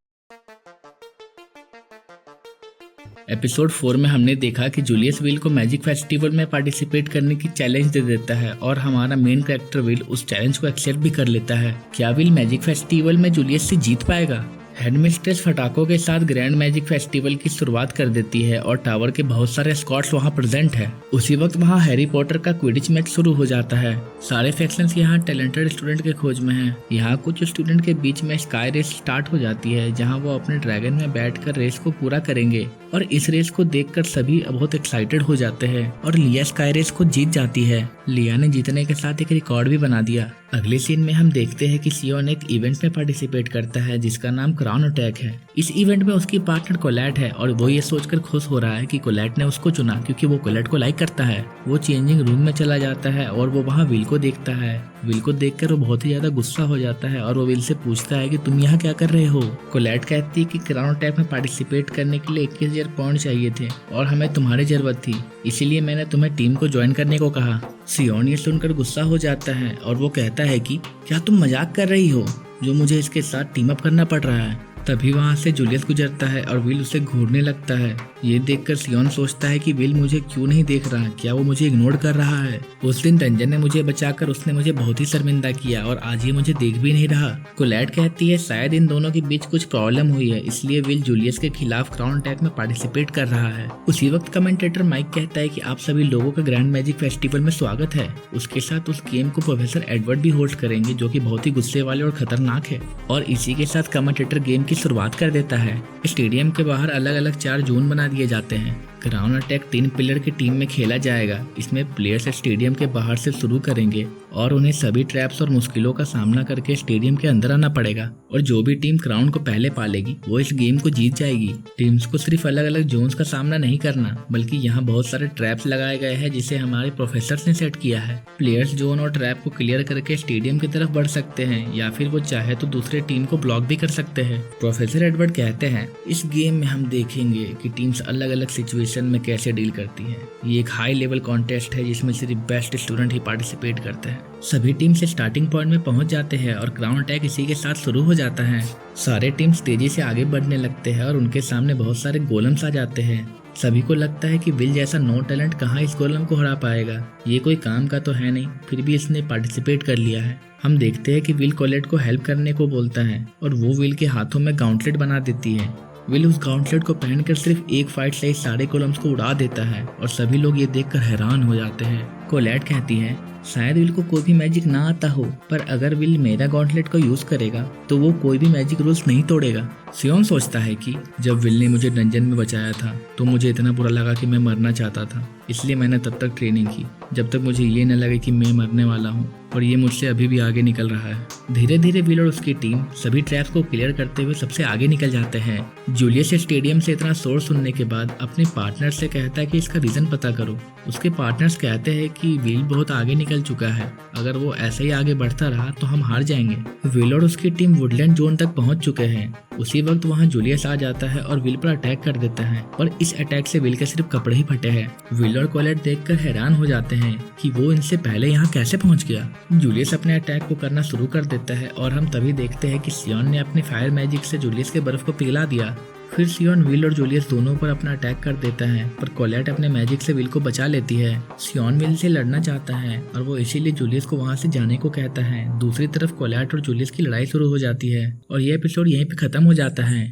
एपिसोड 4 में हमने देखा कि जूलियस विल को मैजिक फेस्टिवल में पार्टिसिपेट करने की चैलेंज दे देता है और हमारा मेन कैरेक्टर विल उस चैलेंज को एक्सेप्ट भी कर लेता है। क्या विल मैजिक फेस्टिवल में जूलियस से जीत पाएगा? हेडमिस्ट्रेस फटाकों के साथ ग्रैंड मैजिक फेस्टिवल की शुरुआत कर देती है और टावर के बहुत सारे स्कॉट्स वहां प्रेजेंट है। उसी वक्त वहां हैरी पॉटर का क्विडिच मैच शुरू हो जाता है। सारे फैक्शंस यहां टैलेंटेड स्टूडेंट के खोज में हैं। यहां कुछ स्टूडेंट के बीच में स्काई रेस स्टार्ट हो जाती है जहां वो अपने ड्रैगन में बैठकर रेस को पूरा करेंगे और इस रेस को देखकर सभी बहुत एक्साइटेड हो जाते हैं और लिया स्काई रेस को जीत जाती है। लिया ने जीतने के साथ एक रिकॉर्ड भी बना दिया। अगले सीन में हम देखते हैं कि सियोन एक इवेंट में पार्टिसिपेट करता है जिसका नाम क्राउन अटैक है। इस इवेंट में उसकी पार्टनर कोलैट है और वो ये सोचकर खुश हो रहा है कि कोलैट ने उसको चुना क्योंकि वो कोलैट को लाइक करता है। वो चेंजिंग रूम में चला जाता है और वो वहाँ विल को देखता है। विल को देखकर वो बहुत ही ज्यादा गुस्सा हो जाता है और वो विल से पूछता है कि तुम यहाँ क्या कर रहे हो। कोलैट कहती है कि क्राउन अटैक में पार्टिसिपेट करने के लिए 21,000 पॉइंट चाहिए थे और हमें तुम्हारी जरूरत थी, इसीलिए मैंने तुम्हें टीम को ज्वाइन करने को कहा। सियोन ये सुनकर गुस्सा हो जाता है और वो कहता है कि क्या तुम मजाक कर रही हो, जो मुझे इसके साथ टीम अप करना पड़ रहा है। तभी वहाँ से जूलियस गुजरता है और विल उसे घूरने लगता है। ये देखकर सियोन सोचता है कि विल मुझे क्यों नहीं देख रहा, क्या वो मुझे इग्नोर कर रहा है। उस दिन रंजन ने मुझे बचाकर उसने मुझे बहुत ही शर्मिंदा किया और आज ये मुझे देख भी नहीं रहा। कोलैट कहती है शायद इन दोनों के बीच कुछ प्रॉब्लम हुई है, इसलिए विल जूलियस के खिलाफ क्राउन अटैक में पार्टिसिपेट कर रहा है। उसी वक्त कमेंटेटर माइक कहता है कि आप सभी लोगों का ग्रैंड मैजिक फेस्टिवल में स्वागत है। उसके साथ उस गेम को प्रोफेसर एडवर्ड भी होस्ट करेंगे जो कि बहुत ही गुस्से वाले और खतरनाक है। और इसी के साथ कमेंटेटर गेम की शुरुआत कर देता है। स्टेडियम के बाहर अलग अलग 4 जोन बना दिए जाते हैं। क्राउन अटैक 3 प्लेयर की टीम में खेला जाएगा। इसमें प्लेयर्स स्टेडियम के बाहर से शुरू करेंगे और उन्हें सभी ट्रैप्स और मुश्किलों का सामना करके स्टेडियम के अंदर आना पड़ेगा और जो भी टीम क्राउन को पहले पालेगी वो इस गेम को जीत जाएगी। टीम्स को सिर्फ अलग अलग जोन्स का सामना नहीं करना बल्कि यहाँ बहुत सारे ट्रैप्स लगाए गए हैं जिसे हमारे प्रोफेसर ने सेट किया है। प्लेयर्स जोन और ट्रैप को क्लियर करके स्टेडियम की तरफ बढ़ सकते हैं या फिर वो चाहे तो दूसरे टीम को ब्लॉक भी कर सकते हैं। प्रोफेसर एडवर्ड कहते हैं इस गेम में हम देखेंगे कि टीम्स अलग अलग सिचुएशन में कैसे डील करती हैं। ये एक हाई लेवल कॉन्टेस्ट है जिसमें सिर्फ बेस्ट स्टूडेंट ही पार्टिसिपेट करते हैं। सभी टीम से स्टार्टिंग पॉइंट में पहुंच जाते हैं और क्राउन अटैक इसी के साथ शुरू हो जाता है। सारे टीम्स तेजी से आगे बढ़ने लगते हैं और उनके सामने बहुत सारे गोलम्स आ जाते हैं। सभी को लगता है कि विल जैसा नो टैलेंट कहाँ इस गोलम को हरा पाएगा, ये कोई काम का तो है नहीं, फिर भी इसने पार्टिसिपेट कर लिया है। हम देखते हैं कि विल कोलेट को हेल्प करने को बोलता है और वो विल के हाथों में गाउंटलेट बना देती है। विल उस गाउंटलेट को पहनकर सिर्फ एक फाइट से सारे गोलम्स को उड़ा देता है और सभी लोग ये देखकर हैरान हो जाते हैं। कोलैट कहती है शायद विल को कोई भी मैजिक ना आता हो, पर अगर विल मेरा गॉन्टलेट को यूज करेगा तो वो कोई भी मैजिक रूल्स नहीं तोड़ेगा। सियोन सोचता है कि जब विल ने मुझे डंजन में बचाया था तो मुझे इतना बुरा लगा कि मैं मरना चाहता था, इसलिए मैंने तब तक ट्रेनिंग की जब तक मुझे ये न लगे कि मैं मरने वाला हूँ, और ये मुझसे अभी भी आगे निकल रहा है। धीरे धीरे विल और उसकी टीम सभी ट्रैप्स को क्लियर करते हुए सबसे आगे निकल जाते हैं। जूलियस स्टेडियम से इतना शोर सुनने के बाद अपने पार्टनर से कहता है कि इसका रीजन पता करो। उसके पार्टनर्स कहते हैं कि विल बहुत आगे निकल चुका है, अगर वो ऐसे ही आगे बढ़ता रहा तो हम हार जाएंगे। विल और उसकी टीम वुडलैंड जोन तक पहुंच चुके हैं। उसी वक्त वहां जूलियस आ जाता है और विल पर अटैक कर देता है, और इस अटैक से विल के सिर्फ कपड़े ही फटे हैं। विल और कोलेट देखकर हैरान हो जाते हैं कि वो इनसे पहले यहाँ कैसे पहुंच गया। जूलियस अपने अटैक को करना शुरू कर देता है और हम तभी देखते हैं कि सियोन ने अपने फायर मैजिक से जूलियस के बर्फ को पिघला दिया। फिर सियोन विल और जूलियस दोनों पर अपना अटैक कर देता है, पर कोलेट अपने मैजिक से विल को बचा लेती है। सियोन विल से लड़ना चाहता है और वो इसीलिए जूलियस को वहां से जाने को कहता है। दूसरी तरफ कोलेट और जूलियस की लड़ाई शुरू हो जाती है और यह एपिसोड यहीं पे खत्म हो जाता है।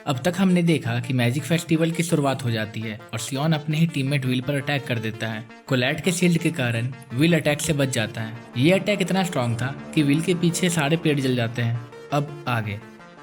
अब तक हमने देखा कि मैजिक फेस्टिवल की शुरुआत हो जाती है और सियोन अपने ही टीममेट विल पर अटैक कर देता है। कोलेट के शील्ड के कारण विल अटैक से बच जाता है। ये अटैक इतना स्ट्रॉन्ग था कि विल के पीछे सारे पेड़ जल जाते हैं। अब आगे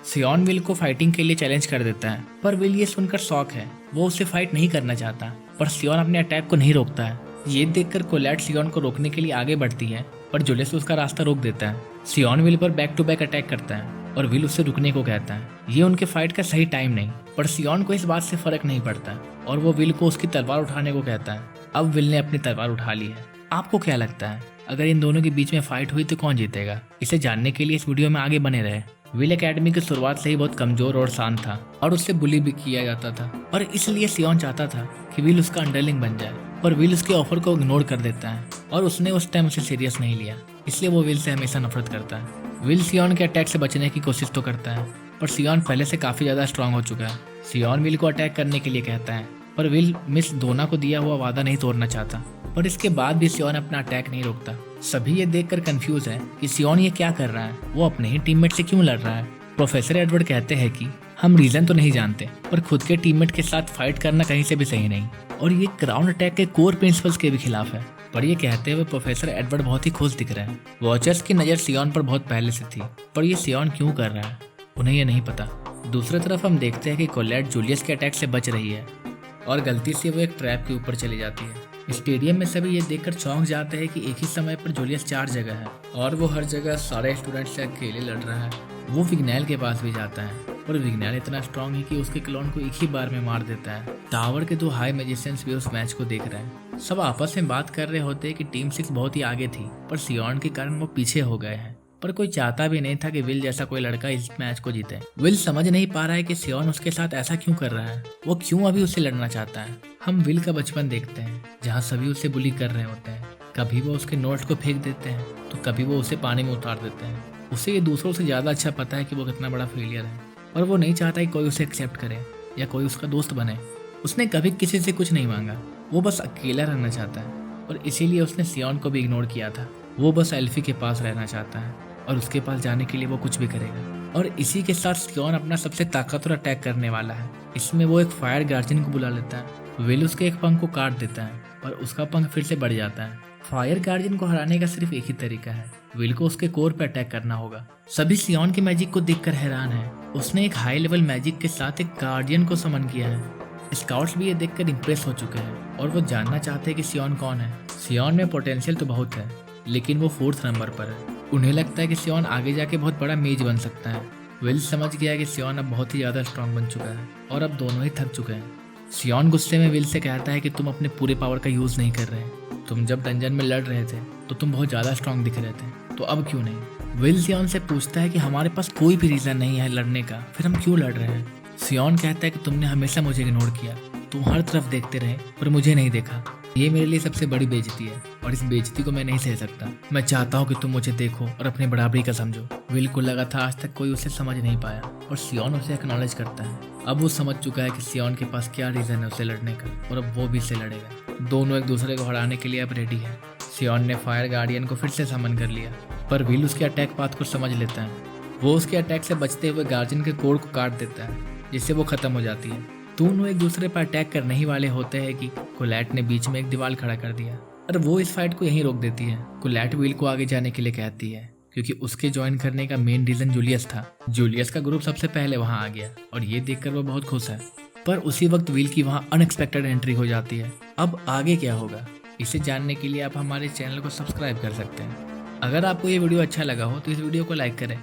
सियोन विल को फाइटिंग के लिए चैलेंज कर देता है, पर विल ये सुनकर शॉक है। वो उससे फाइट नहीं करना चाहता, पर सियोन अपने अटैक को नहीं रोकता है। ये देखकर कोलेट सियोन को रोकने के लिए आगे बढ़ती है, पर जूलियस उसका रास्ता रोक देता है। सियोन विल पर बैक टू बैक अटैक करता है और विल उससे रुकने को कहता है। ये उनके फाइट का सही टाइम नहीं, पर सियोन को इस बात से फर्क नहीं पड़ता और वो विल को उसकी तलवार उठाने को कहता है। अब विल ने अपनी तलवार उठा ली है। आपको क्या लगता है अगर इन दोनों के बीच में फाइट हुई तो कौन जीतेगा? इसे जानने के लिए इस वीडियो में आगे बने रहे। विल एकेडमी की शुरुआत से ही बहुत कमजोर और शांत था और उससे बुली भी किया जाता था, और इसलिए सियोन चाहता था कि विल उसका अंडरलिंग बन जाए, पर विल उसके ऑफर को इग्नोर कर देता है और उसने उस टाइम उसे सीरियस नहीं लिया, इसलिए वो विल से हमेशा नफरत करता है। विल सियोन के अटैक से बचने की कोशिश तो करता है, पर सियोन पहले से काफी ज्यादा स्ट्रांग हो चुका है। सियोन विल को अटैक करने के लिए कहता है, पर विल मिस डोना को दिया हुआ वादा नहीं तोड़ना चाहता, पर इसके बाद भी सियोन अपना अटैक नहीं रोकता। सभी ये देखकर कंफ्यूज है कि सियोन ये क्या कर रहा है, वो अपने ही टीममेट से क्यों लड़ रहा है। प्रोफेसर एडवर्ड कहते हैं कि हम रीजन तो नहीं जानते, पर खुद के टीममेट के साथ फाइट करना कहीं से भी सही नहीं, और ये क्राउन अटैक के कोर प्रिंसिपल्स के भी खिलाफ है। पर ये कहते हुए प्रोफेसर एडवर्ड बहुत ही खुश दिख रहे हैं। वॉचर्स की नज़र सियोन पर बहुत पहले से थी, पर ये सियोन क्यों कर रहा है उन्हें ये नहीं पता। दूसरी तरफ हम देखते हैं कि कोलेट जूलियस के अटैक से बच रही है और गलती से वो एक ट्रैप के ऊपर चली जाती है। स्टेडियम में सभी ये देखकर चौंक जाते हैं कि एक ही समय पर जूलियस 4 जगह है और वो हर जगह सारे स्टूडेंट से अकेले लड़ रहा है। वो विग्नैल के पास भी जाता है और विग्नैल इतना स्ट्रांग है कि उसके क्लोन को एक ही बार में मार देता है। टावर के 2 हाई मैजिशियंस भी उस मैच को देख रहे हैं। सब आपस में बात कर रहे होते हैं कि टीम 6 बहुत ही आगे थी पर सियोन के कारण वो पीछे हो गए हैं। पर कोई चाहता भी नहीं था कि विल जैसा कोई लड़का इस मैच को जीते। विल समझ नहीं पा रहा है कि सियोन उसके साथ ऐसा क्यों कर रहा है, वो क्यों अभी उससे लड़ना चाहता है। हम विल का बचपन देखते हैं जहाँ सभी उसे बुली कर रहे होते हैं। कभी वो उसके नोट्स को फेंक देते हैं तो कभी वो उसे पानी में उतार देते हैं। उसे ये दूसरों से ज्यादा अच्छा पता है कि वो कितना बड़ा फेलियर है और वो नहीं चाहता कि कोई उसे एक्सेप्ट करे या कोई उसका दोस्त बने। उसने कभी किसी से कुछ नहीं मांगा, वो बस अकेला रहना चाहता है और इसीलिए उसने सियोन को भी इग्नोर किया था। वो बस एल्फी के पास रहना चाहता है और उसके पास जाने के लिए वो कुछ भी करेगा। और इसी के साथ सियोन अपना सबसे ताकतवर अटैक करने वाला है। इसमें वो एक फायर गार्जियन को बुला लेता है। विल उसके एक पंख को काट देता है और उसका पंख फिर से बढ़ जाता है। फायर गार्जियन को हराने का सिर्फ एक ही तरीका है, विल को उसके कोर पे अटैक करना होगा। सभी सियोन के मैजिक को देखकर हैरान है। उसने एक हाई लेवल मैजिक के साथ एक गार्डियन को समन किया है। स्काउट्स भी ये देखकर इंप्रेस हो चुके हैं और वो जानना चाहते हैं कि सियोन कौन है। सियोन में पोटेंशियल तो बहुत है लेकिन वो 4th नंबर पर है। उन्हें लगता है कि सियोन आगे जाके बहुत बड़ा मेज बन सकता है। विल समझ गया है कि सियोन अब बहुत ही ज्यादा स्ट्रांग बन चुका है और अब दोनों ही थक चुके हैं। सियोन गुस्से में विल से कहता है कि तुम अपने पूरे पावर का यूज नहीं कर रहे। तुम जब डंजन में लड़ रहे थे तो तुम बहुत ज्यादा स्ट्रांग दिख रहे थे, तो अब क्यों नहीं। विल सियोन से पूछता है कि हमारे पास कोई भी रीजन नहीं है लड़ने का, फिर हम क्यों लड़ रहे हैं। सियोन कहता है कि तुमने हमेशा मुझे इग्नोर किया, तुम हर तरफ देखते रहे पर मुझे नहीं देखा। ये मेरे लिए सबसे बड़ी बेइज्जती है और इस बेइज्जती को मैं नहीं सह सकता। मैं चाहता हूँ कि तुम मुझे देखो और अपने बराबरी का समझो। विल को लगा था आज तक कोई उसे समझ नहीं पाया और सियोन उसे एक्नॉलेज करता है। अब वो समझ चुका है कि सियोन के पास क्या रीजन है उसे लड़ने का और अब वो भी इससे लड़ेगा। दोनों एक दूसरे को हराने के लिए अब रेडी है। सियोन ने फायर गार्डियन को फिर से समन कर लिया पर विल उसके अटैक पाथ को समझ लेता है। वो उसके अटैक से बचते हुए गार्जियन के कोर को काट देता है जिससे वो खत्म हो जाती है। दोनों एक दूसरे पर अटैक करने ही वाले होते हैं कि कोलैट ने बीच में एक दीवार खड़ा कर दिया और वो इस फाइट को यहीं रोक देती है। कोलैट विल को आगे जाने के लिए कहती है क्योंकि उसके ज्वाइन करने का मेन रीजन जूलियस था। जूलियस का ग्रुप सबसे पहले वहां आ गया और ये देखकर वो बहुत खुश है। पर उसी वक्त विल की वहां अनएक्सपेक्टेड एंट्री हो जाती है। अब आगे क्या होगा इसे जानने के लिए आप हमारे चैनल को सब्सक्राइब कर सकते हैं। अगर आपको ये वीडियो अच्छा लगा हो तो इस वीडियो को लाइक करें।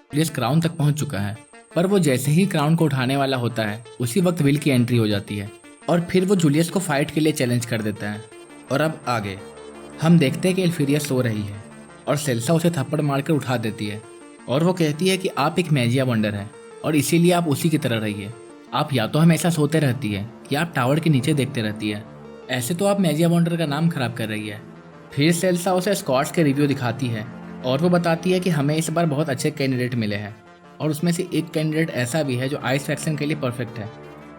जूलियस क्राउन तक पहुंच चुका है पर वो जैसे ही क्राउन को उठाने वाला होता है उसी वक्त विल की एंट्री हो जाती है और फिर वो जूलियस को फाइट के लिए चैलेंज कर देता है। और अब आगे हम देखते हैं कि एल्फीरिया सो रही है और सेल्सा उसे थप्पड़ मारकर उठा देती है और वो कहती है कि आप एक मैजिया वंडर हैं और इसीलिए आप उसी की तरह रहिए। आप या तो हमेशा सोते रहती है या आप टावर के नीचे देखते रहती है, ऐसे तो आप मैजिया वंडर का नाम खराब कर रही है। फिर सेल्सा उसे स्कॉट्स के रिव्यू दिखाती है और वो बताती है कि हमें इस बार बहुत अच्छे कैंडिडेट मिले हैं और उसमें से एक कैंडिडेट ऐसा भी है जो आइस फैक्शन के लिए परफेक्ट है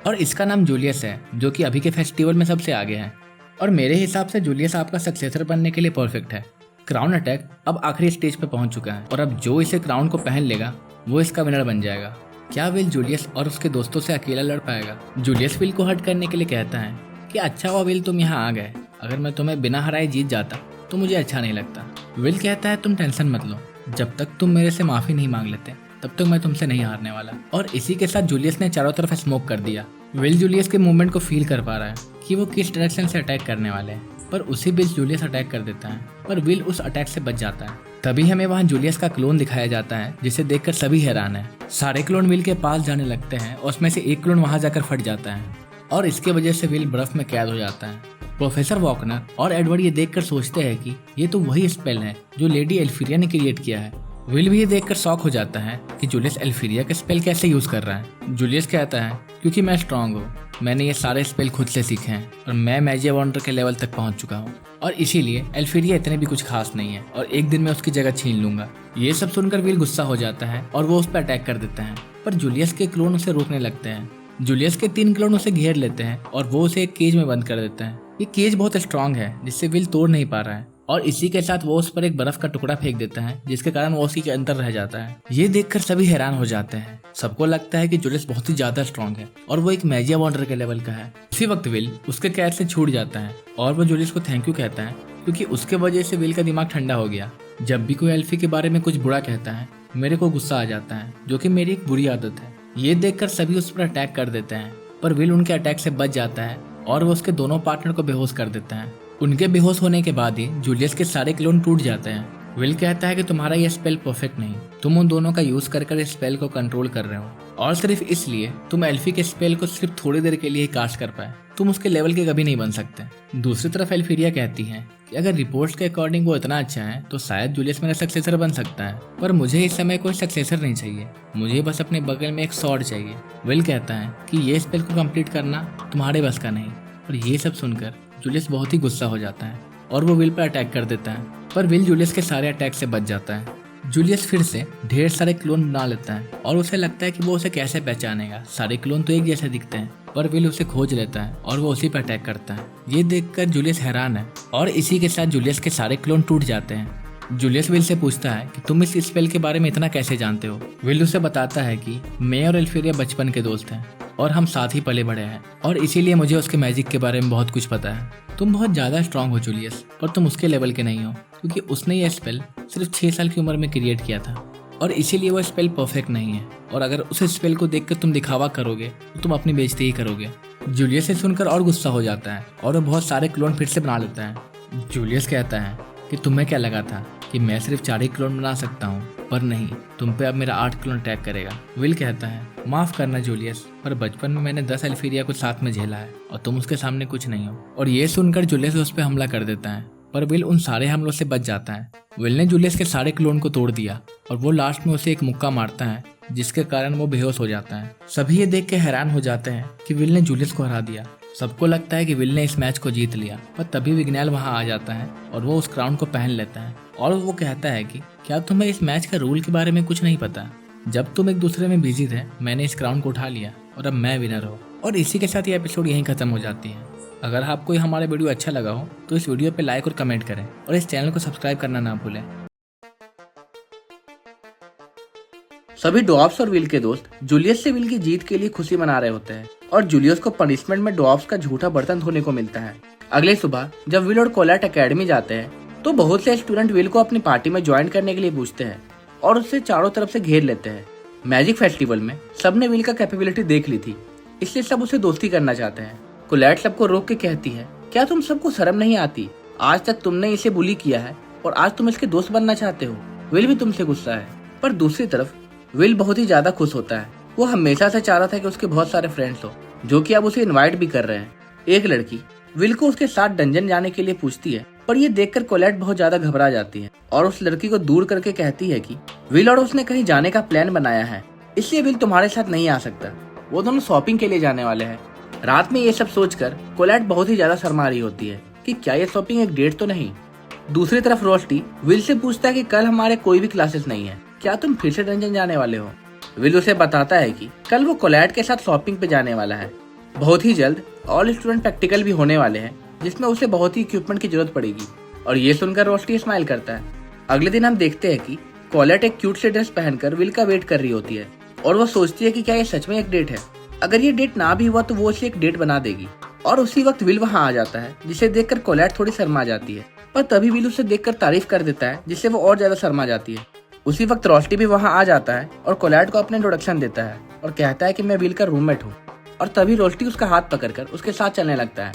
और इसका नाम जूलियस है जो कि अभी के फेस्टिवल में सबसे आगे है और मेरे हिसाब से जूलियस आपका सक्सेसर बनने के लिए परफेक्ट है। क्राउन अटैक अब आखिरी स्टेज पे पहुंच चुका है और अब जो इसे क्राउन को पहन लेगा वो इसका विनर बन जाएगा। क्या विल जूलियस और उसके दोस्तों से अकेला लड़ पाएगा। जूलियस विल को हर्ट करने के लिए कहता है कि अच्छा हुआ विल तुम यहाँ आ गए, अगर मैं तुम्हें बिना हराए जीत जाता तो मुझे अच्छा नहीं लगता। विल कहता है तुम टेंशन मत लो, जब तक तुम मेरे से माफी नहीं मांग लेते तब तक मैं तुमसे नहीं हारने वाला। और इसी के साथ जूलियस ने चारों तरफ स्मोक कर दिया। विल जूलियस के मूवमेंट को फील कर पा रहा है कि वो किस डायरेक्शन से अटैक करने वाले हैं, पर उसी बीच जूलियस अटैक कर देता है पर विल उस अटैक से बच जाता है। तभी हमें वहाँ जूलियस का क्लोन दिखाया जाता है जिसे देखकर सभी हैरान है। सारे क्लोन विल के पास जाने लगते हैं और उसमें से एक क्लोन वहाँ जाकर फट जाता है और इसके वजह से विल बर्फ में कैद हो जाता है। प्रोफेसर वॉकनर और एडवर्ड ये देखकर सोचते हैं कि ये तो वही स्पेल है जो लेडी एल्फीरिया ने क्रिएट किया है। विल भी ये देखकर शॉक हो जाता है कि जूलियस एल्फीरिया का स्पेल कैसे यूज कर रहा है। जूलियस कहता है क्योंकि मैं स्ट्रांग हूँ, मैंने ये सारे स्पेल खुद से सीखे हैं और मैं मैजिया वंडर के लेवल तक पहुंच चुका हूँ और इसीलिए एल्फीरिया इतने भी कुछ खास नहीं है और एक दिन मैं उसकी जगह छीन लूंगा। ये सब सुनकर विल गुस्सा हो जाता है और वो उस पर अटैक कर देता है पर जूलियस के क्लोन उसे रोकने लगते हैं। जूलियस के 3 क्लोन उसे घेर लेते हैं और वो उसे एक केज में बंद कर देते हैं। ये केज बहुत स्ट्रांग है जिससे विल तोड़ नहीं पा रहा है और इसी के साथ वो उस पर एक बर्फ का टुकड़ा फेंक देता है जिसके कारण वो उसी के अंदर रह जाता है। ये देखकर सभी हैरान हो जाते हैं। सबको लगता है कि जूलियस बहुत ही ज्यादा स्ट्रांग है और वो एक मैजिया वंडर के लेवल का है। उसी वक्त विल उसके कैद से छूट जाता है और वो जूलियस को थैंक यू कहता है क्योंकि उसके वजह से विल का दिमाग ठंडा हो गया। जब भी कोई एल्फी के बारे में कुछ बुरा कहता है मेरे को गुस्सा आ जाता है, जो कि मेरी एक बुरी आदत है। ये देखकर सभी उस पर अटैक कर देते हैं पर विल उनके अटैक से बच जाता है और वो उसके दोनों पार्टनर को बेहोश कर देता है। उनके बेहोश होने के बाद ही जूलियस के सारे क्लोन टूट जाते हैं। विल कहता है कि तुम्हारा ये स्पेल परफेक्ट नहीं, तुम उन दोनों का यूज कर इस स्पेल को कंट्रोल कर रहे हो और सिर्फ इसलिए तुम एल्फी के स्पेल को सिर्फ थोड़ी देर के लिए ही कास्ट कर पाए, तुम उसके लेवल के कभी नहीं बन सकते। दूसरी तरफ एल्फीरिया कहती है कि अगर रिपोर्ट्स के अकॉर्डिंग वो इतना अच्छा है तो शायद जूलियस मेरा सक्सेसर बन सकता है, पर मुझे इस समय कोई सक्सेसर नहीं चाहिए, मुझे बस अपने बगल में एक स्वॉर्ड चाहिए। विल कहता है कि ये स्पेल को कंप्लीट करना तुम्हारे बस का नहीं। और ये सब सुनकर जूलियस बहुत ही गुस्सा हो जाता है और वो विल पर अटैक कर देता है, पर विल जूलियस के सारे अटैक से बच जाता है। जूलियस फिर से ढेर सारे क्लोन बना लेता है और उसे लगता है कि वो उसे कैसे पहचानेगा, सारे क्लोन तो एक जैसे दिखते हैं, पर विल उसे खोज लेता है और वो उसी पर अटैक करता है। ये देखकर जूलियस हैरान है और इसी के साथ जूलियस के सारे क्लोन टूट जाते हैं। जूलियस विल से पूछता है कि तुम इस स्पेल के बारे में इतना कैसे जानते हो। विल उसे बताता है कि मैं और एल्फीरिया बचपन के दोस्त हैं और हम साथ ही पले बड़े हैं और इसीलिए मुझे उसके मैजिक के बारे में बहुत कुछ पता है। तुम बहुत ज्यादा स्ट्रांग हो जूलियस, पर तुम उसके लेवल के नहीं हो, क्योंकि उसने ये स्पेल सिर्फ 6 साल की उम्र में क्रिएट किया था और इसीलिए वो स्पेल परफेक्ट नहीं है और अगर उस स्पेल को देखकर तुम दिखावा करोगे तो तुम अपनी बेइज्जती ही करोगे। जूलियस से सुनकर और गुस्सा हो जाता है और वो बहुत सारे क्लोन फिर से बना लेता है। जूलियस कहता है कि तुम्हें क्या लगा था कि मैं सिर्फ 4 ही क्लोन बना सकता हूँ, पर नहीं, तुम पे अब मेरा 8 क्लोन अटैक करेगा। विल कहता है माफ करना जूलियस, पर बचपन में मैंने 10 एल्फीरिया को साथ में झेला है और तुम उसके सामने कुछ नहीं हो। और ये सुनकर जूलियस उस पर हमला कर देता है, पर विल उन सारे हमलों से बच जाता है। विल ने जूलियस के सारे क्लोन को तोड़ दिया और वो लास्ट में उसे एक मुक्का मारता है जिसके कारण वो बेहोश हो जाता है। सभी ये देख के हैरान हो जाते हैं कि विल ने जूलियस को हरा दिया। सबको लगता है कि विल ने इस मैच को जीत लिया, पर तभी विग्नैल वहां आ जाता है और वो उस क्राउन को पहन लेता है और वो कहता है कि क्या तुम्हें इस मैच का रूल के बारे में कुछ नहीं पता? जब तुम एक दूसरे में बिजी थे मैंने इस क्राउन को उठा लिया और अब मैं विनर हूँ। और इसी के साथ ये एपिसोड यहीं खत्म हो जाती है। अगर आपको हमारा वीडियो अच्छा लगा हो तो इस वीडियो पे लाइक और कमेंट करें और इस चैनल को सब्सक्राइब करना ना भूलें। सभी ड्वार्फ्स और विल के दोस्त जूलियस से विल की जीत के लिए खुशी मना रहे होते हैं और जूलियस को पनिशमेंट में ड्वार्फ्स का झूठा बर्तन धोने को मिलता है। अगले सुबह जब विल और कोलैट एकेडमी जाते हैं तो बहुत से स्टूडेंट विल को अपनी पार्टी में ज्वाइन करने के लिए पूछते हैं और उससे चारों तरफ से घेर लेते हैं। मैजिक फेस्टिवल में सबने विल का कैपेबिलिटी देख ली थी, इसलिए सब उसे दोस्ती करना चाहते हैं। कोलैट सबको रोक के कहती है क्या तुम सबको शर्म नहीं आती? आज तक तुमने इसे बुली किया है और आज तुम इसके दोस्त बनना चाहते हो। विल भी तुमसे गुस्सा है, पर दूसरी तरफ विल बहुत ही ज्यादा खुश होता है। वो हमेशा से चाह रहा था कि उसके बहुत सारे फ्रेंड्स हो जो कि अब उसे इनवाइट भी कर रहे हैं। एक लड़की विल को उसके साथ डंजन जाने के लिए पूछती है, पर ये देखकर कोलैट बहुत ज्यादा घबरा जाती है और उस लड़की को दूर करके कहती है कि विल और उसने कहीं जाने का प्लान बनाया है, इसलिए विल तुम्हारे साथ नहीं आ सकता। वो दोनों शॉपिंग के लिए जाने वाले हैं। रात में ये सब सोचकर कोलैट बहुत ही ज्यादा शर्मा रही होती है कि क्या ये शॉपिंग एक डेट तो नहीं। दूसरी तरफ रोस्टी विल से पूछता है कि कल हमारे कोई भी क्लासेस नहीं है, क्या तुम फिर से डंजन जाने वाले हो? विल उसे बताता है कि कल वो कोलैट के साथ शॉपिंग पे जाने वाला है। बहुत ही जल्द ऑल स्टूडेंट प्रैक्टिकल भी होने वाले हैं जिसमें उसे बहुत ही इक्विपमेंट की जरूरत पड़ेगी और ये सुनकर रोस्टी स्माइल करता है। अगले दिन हम देखते हैं कि कोलैट एक क्यूट से ड्रेस पहनकर विल का वेट कर रही होती है और वो सोचती है कि क्या ये सच में एक डेट है। अगर ये डेट ना भी हुआ तो वो उसे एक डेट बना देगी और उसी वक्त विल वहाँ आ जाता है, जिसे देखकर कोलैट थोड़ी शर्मा जाती है, पर तभी विल उसे देखकर तारीफ कर देता है जिससे वो और ज्यादा शर्मा जाती है। उसी वक्त रोस्टी भी वहाँ आ जाता है और कोलैट को अपने इंट्रोडक्शन देता है और कहता है कि मैं विल का रूममेट हूँ। और तभी रोस्टी उसका हाथ पकड़कर उसके साथ चलने लगता है।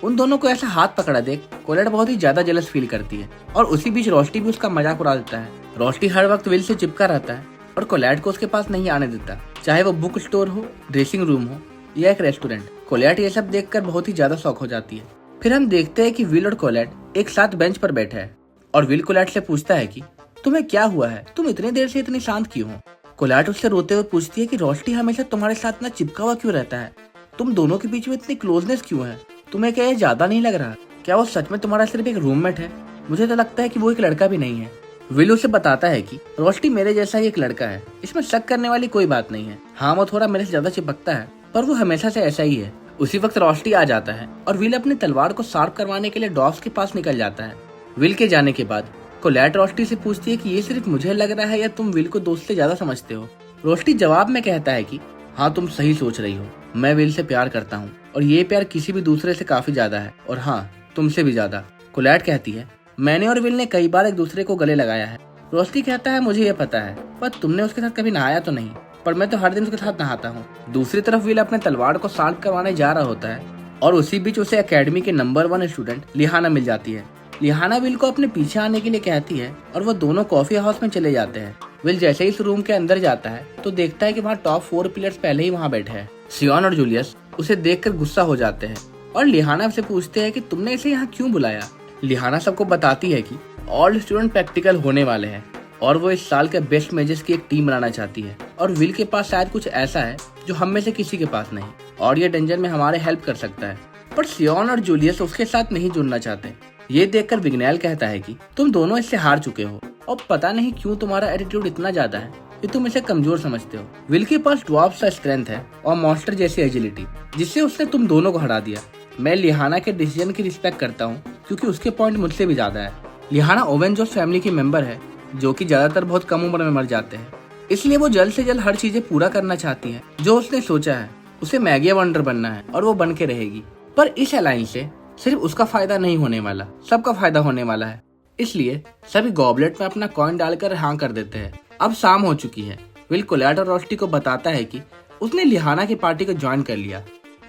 उन दोनों को ऐसा हाथ पकड़ा देख कोलैट बहुत ही ज्यादा जेलस फील करती है और उसी बीच रोस्टी भी उसका मजाक उड़ा देता है। रोस्टी हर वक्त विल से चिपका रहता है और कोलैट को उसके पास नहीं आने देता, चाहे वो बुक स्टोर हो, ड्रेसिंग रूम हो या एक रेस्टोरेंट। कोलैट ये सब देखकर बहुत ही ज्यादा शॉक हो जाती है। फिर हम देखते हैं कि विल और कोलैट एक साथ बेंच पर बैठे हैं और विल कोलैट से पूछता है कि तुम्हें क्या हुआ है, तुम इतनी देर से इतनी शांत क्यों हो? कोलैट उससे रोते हुए पूछती है कि रोस्टी हमेशा तुम्हारे साथ इतना चिपका हुआ क्यों रहता है, तुम दोनों के बीच में इतनी क्लोजनेस क्यों है? तुम्हें क्या ये ज्यादा नहीं लग रहा? क्या वो सच में तुम्हारा सिर्फ एक रूममेट है? मुझे तो लगता है कि वो एक लड़का भी नहीं है। विल उसे बताता है कि रोस्टी मेरे जैसा ही एक लड़का है, इसमें शक करने वाली कोई बात नहीं है। हाँ, वो थोड़ा मेरे से ज्यादा चिपकता है, पर वो हमेशा से ऐसा ही है। उसी वक्त रोस्टी आ जाता है और विल अपनी तलवार को शार्प करवाने के लिए डॉग्स के पास निकल जाता है। विल के जाने के बाद कोलैट रोस्टी से पूछती है कि ये सिर्फ मुझे लग रहा है या तुम विल को दोस्त से ज्यादा समझते हो? रोस्टी जवाब में कहता है कि हाँ, तुम सही सोच रही हो, मैं विल से प्यार करता हूँ और ये प्यार किसी भी दूसरे से काफी ज्यादा है, और हाँ, तुमसे भी ज्यादा। कोलैट कहती है मैंने और विल ने कई बार एक दूसरे को गले लगाया है। रोस्टी कहता है मुझे ये पता है, पर तुमने उसके साथ कभी नहाया तो नहीं। पर मैं तो हर दिन उसके साथ नहाता हूँ। दूसरी तरफ विल अपने तलवार को शार्प करवाने जा रहा होता है और उसी बीच उसे एकेडमी के नंबर 1 स्टूडेंट लिहाना मिल जाती है। लिहाना विल को अपने पीछे आने के लिए कहती है और वो दोनों कॉफी हाउस में चले जाते हैं। विल जैसे ही इस रूम के अंदर जाता है तो देखता है कि वहाँ टॉप 4 प्लेयर्स पहले ही वहाँ बैठे हैं। सियोन और जूलियस उसे देखकर गुस्सा हो जाते हैं और लिहाना से पूछते हैं कि तुमने इसे यहाँ क्यों बुलाया। लिहाना सबको बताती है कि ऑल स्टूडेंट प्रैक्टिकल होने वाले हैं और वो इस साल के बेस्ट मेजर्स की एक टीम बनाना चाहती है और विल के पास शायद कुछ ऐसा है जो हम में से किसी के पास नहीं और ये डंजन में हमारे हेल्प कर सकता है। पर सियोन और जूलियस उसके साथ नहीं जुड़ना चाहते। ये देखकर विग्नैल कहता है कि तुम दोनों इससे हार चुके हो और पता नहीं क्यों तुम्हारा एटीट्यूड इतना ज्यादा है कि तुम इसे कमजोर समझते हो। विल के पास ड्वार्फ का स्ट्रेंथ है और मॉन्स्टर जैसी एजिलिटी जिससे उसने तुम दोनों को हरा दिया। मैं लिहाना के डिसीजन की रिस्पेक्ट करता हूँ क्योंकि उसके पॉइंट मुझसे भी ज्यादा है। लिहाना ओवेन जोस फैमिली की मेंबर है जो कि ज्यादातर बहुत कम उम्र में मर जाते हैं, इसलिए वो जल्द से जल्द हर चीजें पूरा करना चाहती है जो उसने सोचा है। उसे मैगी वंडर बनना है और वो बन के रहेगी। पर इस अलायंस से सिर्फ उसका फायदा नहीं होने वाला, सबका फायदा होने वाला है। इसलिए सभी गॉबलेट में अपना कॉइन डालकर हाँ कर देते हैं। अब शाम हो चुकी है। विल कोलैट और रोस्टी को बताता है कि उसने लिहाना की पार्टी को ज्वाइन कर लिया।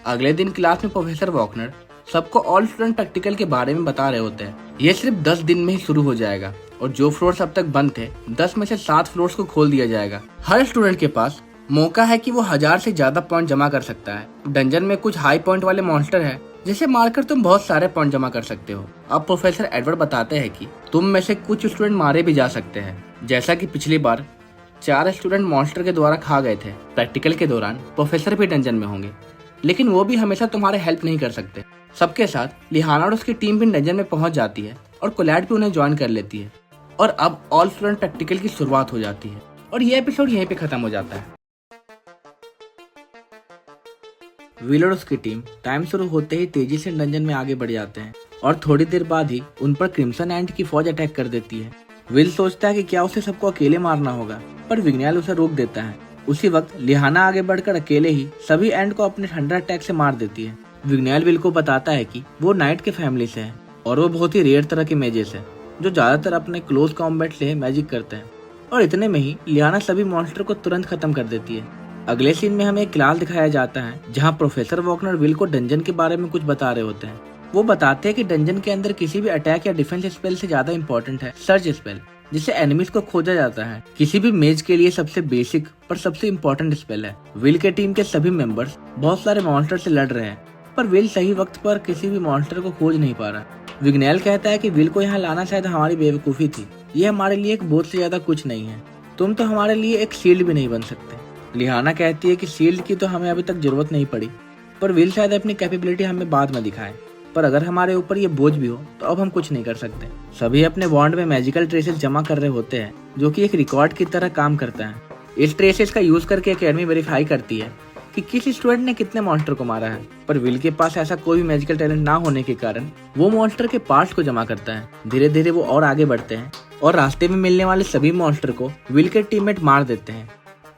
अगले दिन क्लास में प्रोफेसर वॉकनर सबको ऑल स्टूडेंट प्रैक्टिकल के बारे में बता रहे होते हैं। ये सिर्फ 10 दिन में ही शुरू हो जाएगा और जो फ्लोर्स अब तक बंद थे 10 में से 7 फ्लोर्स को खोल दिया जाएगा। हर स्टूडेंट के पास मौका है कि वो 1000 से ज्यादा पॉइंट जमा कर सकता है। डंजन में कुछ हाई पॉइंट वाले मॉन्स्टर है जिसे मारकर तुम बहुत सारे पॉइंट जमा कर सकते हो। अब प्रोफेसर एडवर्ड बताते हैं कि तुम में से कुछ स्टूडेंट मारे भी जा सकते हैं, जैसा कि पिछली बार 4 स्टूडेंट मॉन्स्टर के द्वारा खा गए थे। प्रैक्टिकल के दौरान प्रोफेसर भी डंजन में होंगे, लेकिन वो भी हमेशा तुम्हारे हेल्प नहीं कर सकते। सबके साथ लिहाना और उसकी टीम भी डंजन में पहुंच जाती है और कोलैट भी उन्हें ज्वाइन कर लेती है और अब ऑल स्टूडेंट प्रैक्टिकल की शुरुआत हो जाती है और ये एपिसोड यहीं पे खत्म हो जाता है। विल और उसकी टीम टाइम शुरू होते ही तेजी से डंजन में आगे बढ़ जाते हैं और थोड़ी देर बाद ही उन पर क्रिम्सन एंट की फौज अटैक कर देती है। विल सोचता है कि क्या उसे सबको अकेले मारना होगा, पर विग्नैल उसे रोक देता है। उसी वक्त लिहाना आगे बढ़कर अकेले ही सभी एंट को अपने थंडर अटैक से मार देती है। विग्नैल विल को बताता है कि वो नाइट के फैमिली से है और वो बहुत ही रेयर तरह के मेजेस है जो ज्यादातर अपने क्लोज कॉम्बैट से मैजिक करते हैं। और इतने में ही लिहाना सभी मॉन्स्टर को तुरंत खत्म कर देती है। अगले सीन में हमें एक क्लास दिखाया जाता है जहाँ प्रोफेसर वॉकनर विल को डंजन के बारे में कुछ बता रहे होते हैं। वो बताते हैं कि डंजन के अंदर किसी भी अटैक या डिफेंस स्पेल से ज्यादा इम्पोर्टेंट है सर्च स्पेल, जिससे एनिमीज को खोजा जाता है। किसी भी मेज के लिए सबसे बेसिक पर सबसे इम्पोर्टेंट स्पेल है। विल के टीम के सभी मेंबर्स बहुत सारे मॉन्स्टर से लड़ रहे हैं, पर विल सही वक्त पर किसी भी मॉन्स्टर को खोज नहीं पा रहा। विग्नैल कहता है कि विल को यहाँ लाना शायद हमारी बेवकूफी थी। ये हमारे लिए एक बोझ से ज्यादा कुछ नहीं है। तुम तो हमारे लिए एक शील्ड भी नहीं बन सकते। लिहाना कहती है कि शील्ड की तो हमें अभी तक जरूरत नहीं पड़ी, पर विल शायद अपनी कैपेबिलिटी हमें बाद में दिखाए। पर अगर हमारे ऊपर ये बोझ भी हो तो अब हम कुछ नहीं कर सकते। सभी अपने वॉन्ड में मैजिकल ट्रेसेस जमा कर रहे होते हैं जो कि एक रिकॉर्ड की तरह काम करता है। इस ट्रेसेस का यूज करके एकेडमी वेरीफाई करती है कि किस स्टूडेंट ने कितने मॉन्स्टर को मारा है। पर विल के पास ऐसा कोई भी मैजिकल टैलेंट ना होने के कारण वो मॉन्स्टर के पार्ट्स को जमा करता है। धीरे धीरे वो और आगे बढ़ते हैं और रास्ते में मिलने वाले सभी मॉन्स्टर को विल के टीममेट मार देते हैं।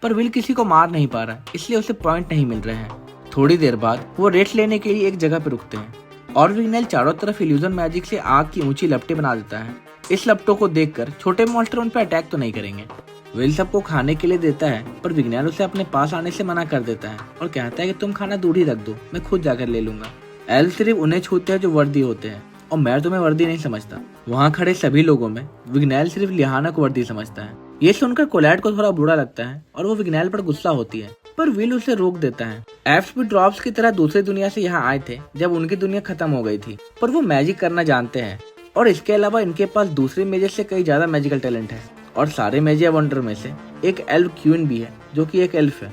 पर विल किसी को मार नहीं पा रहा, इसलिए उसे पॉइंट नहीं मिल रहे हैं। थोड़ी देर बाद वो रेस्ट लेने के लिए एक जगह पे रुकते हैं और विग्नैल चारों तरफ इल्यूजन मैजिक से आग की ऊंची लपटें बना देता है। इस लपटों को देखकर छोटे मॉन्स्टर उन पर अटैक तो नहीं करेंगे। विल सबको खाने के लिए देता है, पर विग्नैल उसे अपने पास आने से मना कर देता है और कहता है कि तुम खाना दूर ही रख दो, मैं खुद जाकर ले लूंगा। एल्फ सिर्फ उन्हें छूते हैं जो वर्दी होते हैं और मैं तुम्हें वर्दी नहीं समझता। वहाँ खड़े सभी लोगों में विग्नैल सिर्फ लिहाना को वर्दी समझता है। ये सुनकर कोलैट को थोड़ा बुरा लगता है और वो विग्नैल पर गुस्सा होती है, पर विल उसे रोक देता है। एल्फ्स भी ड्रॉप्स की तरह दूसरी दुनिया से यहाँ आए थे जब उनकी दुनिया खत्म हो गई थी, पर वो मैजिक करना जानते हैं और इसके अलावा इनके पास दूसरे मेजेस से कई ज्यादा मैजिकल टैलेंट है। और सारे मैजिया वंडर में से एक एल्फ क्वीन भी है जो कि एक एल्फ है।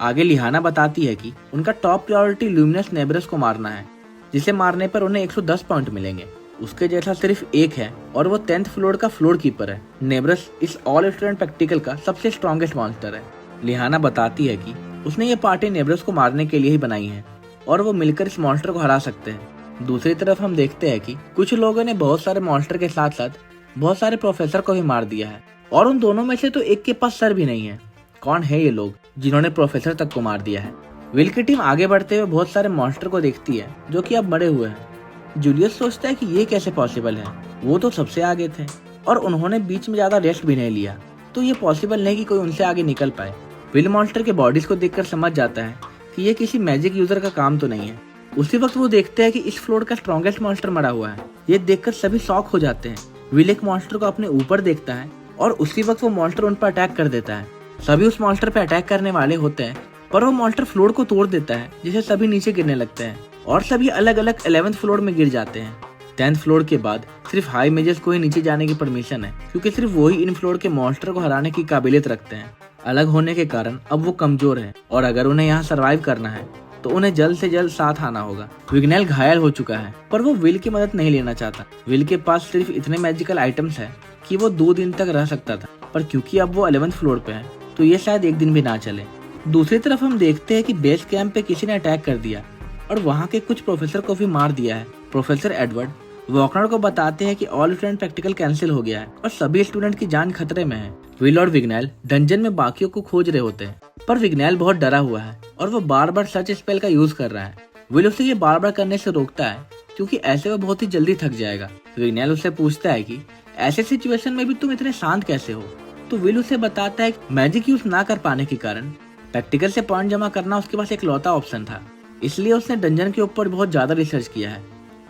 आगे लिहाना बताती है कि उनका टॉप प्रायोरिटी ल्यूमिनस नेबरस को मारना है, जिसे मारने पर उन्हें 110 पॉइंट मिलेंगे। उसके जैसा सिर्फ एक है और वो 10th फ्लोर का फ्लोर कीपर है। नेबरस इस ऑल स्टूडेंट प्रैक्टिकल का सबसे स्ट्रॉन्गेस्ट मॉन्स्टर है। लिहाना बताती है कि उसने ये पार्टी नेबरस को मारने के लिए ही बनाई है और वो मिलकर इस मॉन्स्टर को हरा सकते हैं। दूसरी तरफ हम देखते हैं कि कुछ लोगों ने बहुत सारे मॉन्स्टर के साथ साथ बहुत सारे प्रोफेसर को भी मार दिया है और उन दोनों में से तो एक के पास सर भी नहीं है। कौन है ये लोग जिन्होंने प्रोफेसर तक को मार दिया है? विल की टीम आगे बढ़ते हुए बहुत सारे मॉन्स्टर को देखती है जो कि अब मरे हुए हैं। जूलियस सोचता है कि ये कैसे पॉसिबल है, वो तो सबसे आगे थे और उन्होंने बीच में ज्यादा रेस्ट भी नहीं लिया, तो ये पॉसिबल नहीं कि कोई उनसे आगे निकल पाए। विल मॉन्स्टर के बॉडीज को देखकर समझ जाता है कि ये किसी मैजिक यूजर का काम तो नहीं है। उसी वक्त वो देखते हैं कि इस फ्लोर का स्ट्रॉन्गेस्ट मॉन्स्टर मरा हुआ है। ये देखकर सभी शॉक हो जाते हैं। विल एक मॉन्स्टर को अपने ऊपर देखता है और उसी वक्त वो मॉन्स्टर उन पर अटैक कर देता है। सभी उस मॉन्स्टर पर अटैक करने वाले होते हैं, पर वो मॉन्स्टर फ्लोर को तोड़ देता है, जिससे सभी नीचे गिरने लगते हैं और सभी अलग अलग 11th फ्लोर में गिर जाते हैं। 10th फ्लोर के बाद सिर्फ हाई मेजेस को ही नीचे जाने की परमिशन है, क्योंकि सिर्फ वही इन फ्लोर के मॉन्स्टर को हराने की काबिलियत रखते हैं। अलग होने के कारण अब वो कमजोर है और अगर उन्हें यहाँ सर्वाइव करना है तो उन्हें जल्द से जल्द साथ आना होगा। विग्नेल घायल हो चुका है, पर वो विल की मदद नहीं लेना चाहता। विल के पास सिर्फ इतने मैजिकल आइटम्स है कि वो 2 दिन तक रह सकता था, पर क्योंकि अब वो 11th फ्लोर पे है तो ये शायद 1 दिन भी ना चले। दूसरी तरफ हम देखते हैं कि बेस कैंप पे किसी ने अटैक कर दिया और वहाँ के कुछ प्रोफेसर को भी मार दिया है। प्रोफेसर एडवर्ड वॉकनर को बताते हैं कि ऑल स्टूडेंट प्रैक्टिकल कैंसिल हो गया है और सभी स्टूडेंट की जान खतरे में है। विल और विग्नेल डंजन में बाकियों को खोज रहे होते हैं, पर विग्नेल बहुत डरा हुआ है और वो बार बार सर्च स्पेल का यूज कर रहा है। विल उसे ये बार बार करने से रोकता है, क्योंकि ऐसे वो बहुत ही जल्दी थक जाएगा। विग्नेल उससे पूछता है कि ऐसे सिचुएशन में भी तुम इतने शांत कैसे हो। तो विल उसे बताता है कि मैजिक यूज ना कर पाने के कारण प्रैक्टिकल से पॉइंट जमा करना उसके पास एक लौता ऑप्शन था, इसलिए उसने डंजन के ऊपर बहुत ज्यादा रिसर्च किया है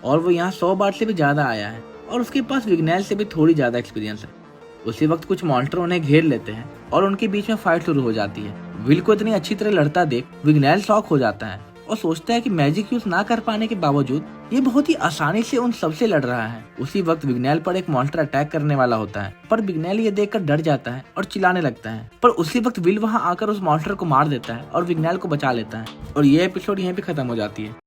और वो यहाँ 100 बार से भी ज्यादा आया है और उसके पास विग्नेल से भी थोड़ी ज्यादा एक्सपीरियंस है। उसी वक्त कुछ मॉन्स्टर उन्हें घेर लेते हैं और उनके बीच में फाइट शुरू हो जाती है। विल को इतनी अच्छी तरह लड़ता देख विग्नेल शॉक हो जाता है और सोचता है कि मैजिक यूज ना कर पाने के बावजूद ये बहुत ही आसानी से उन सबसे लड़ रहा है। उसी वक्त विग्नेल पर एक मॉन्स्टर अटैक करने वाला होता है, पर विग्नेल ये देखकर डर जाता है और चिल्लाने लगता है। पर उसी वक्त विल वहां आकर उस मॉन्स्टर को मार देता है और विग्नेल को बचा लेता है और ये एपिसोड यहीं पे खत्म हो जाती है।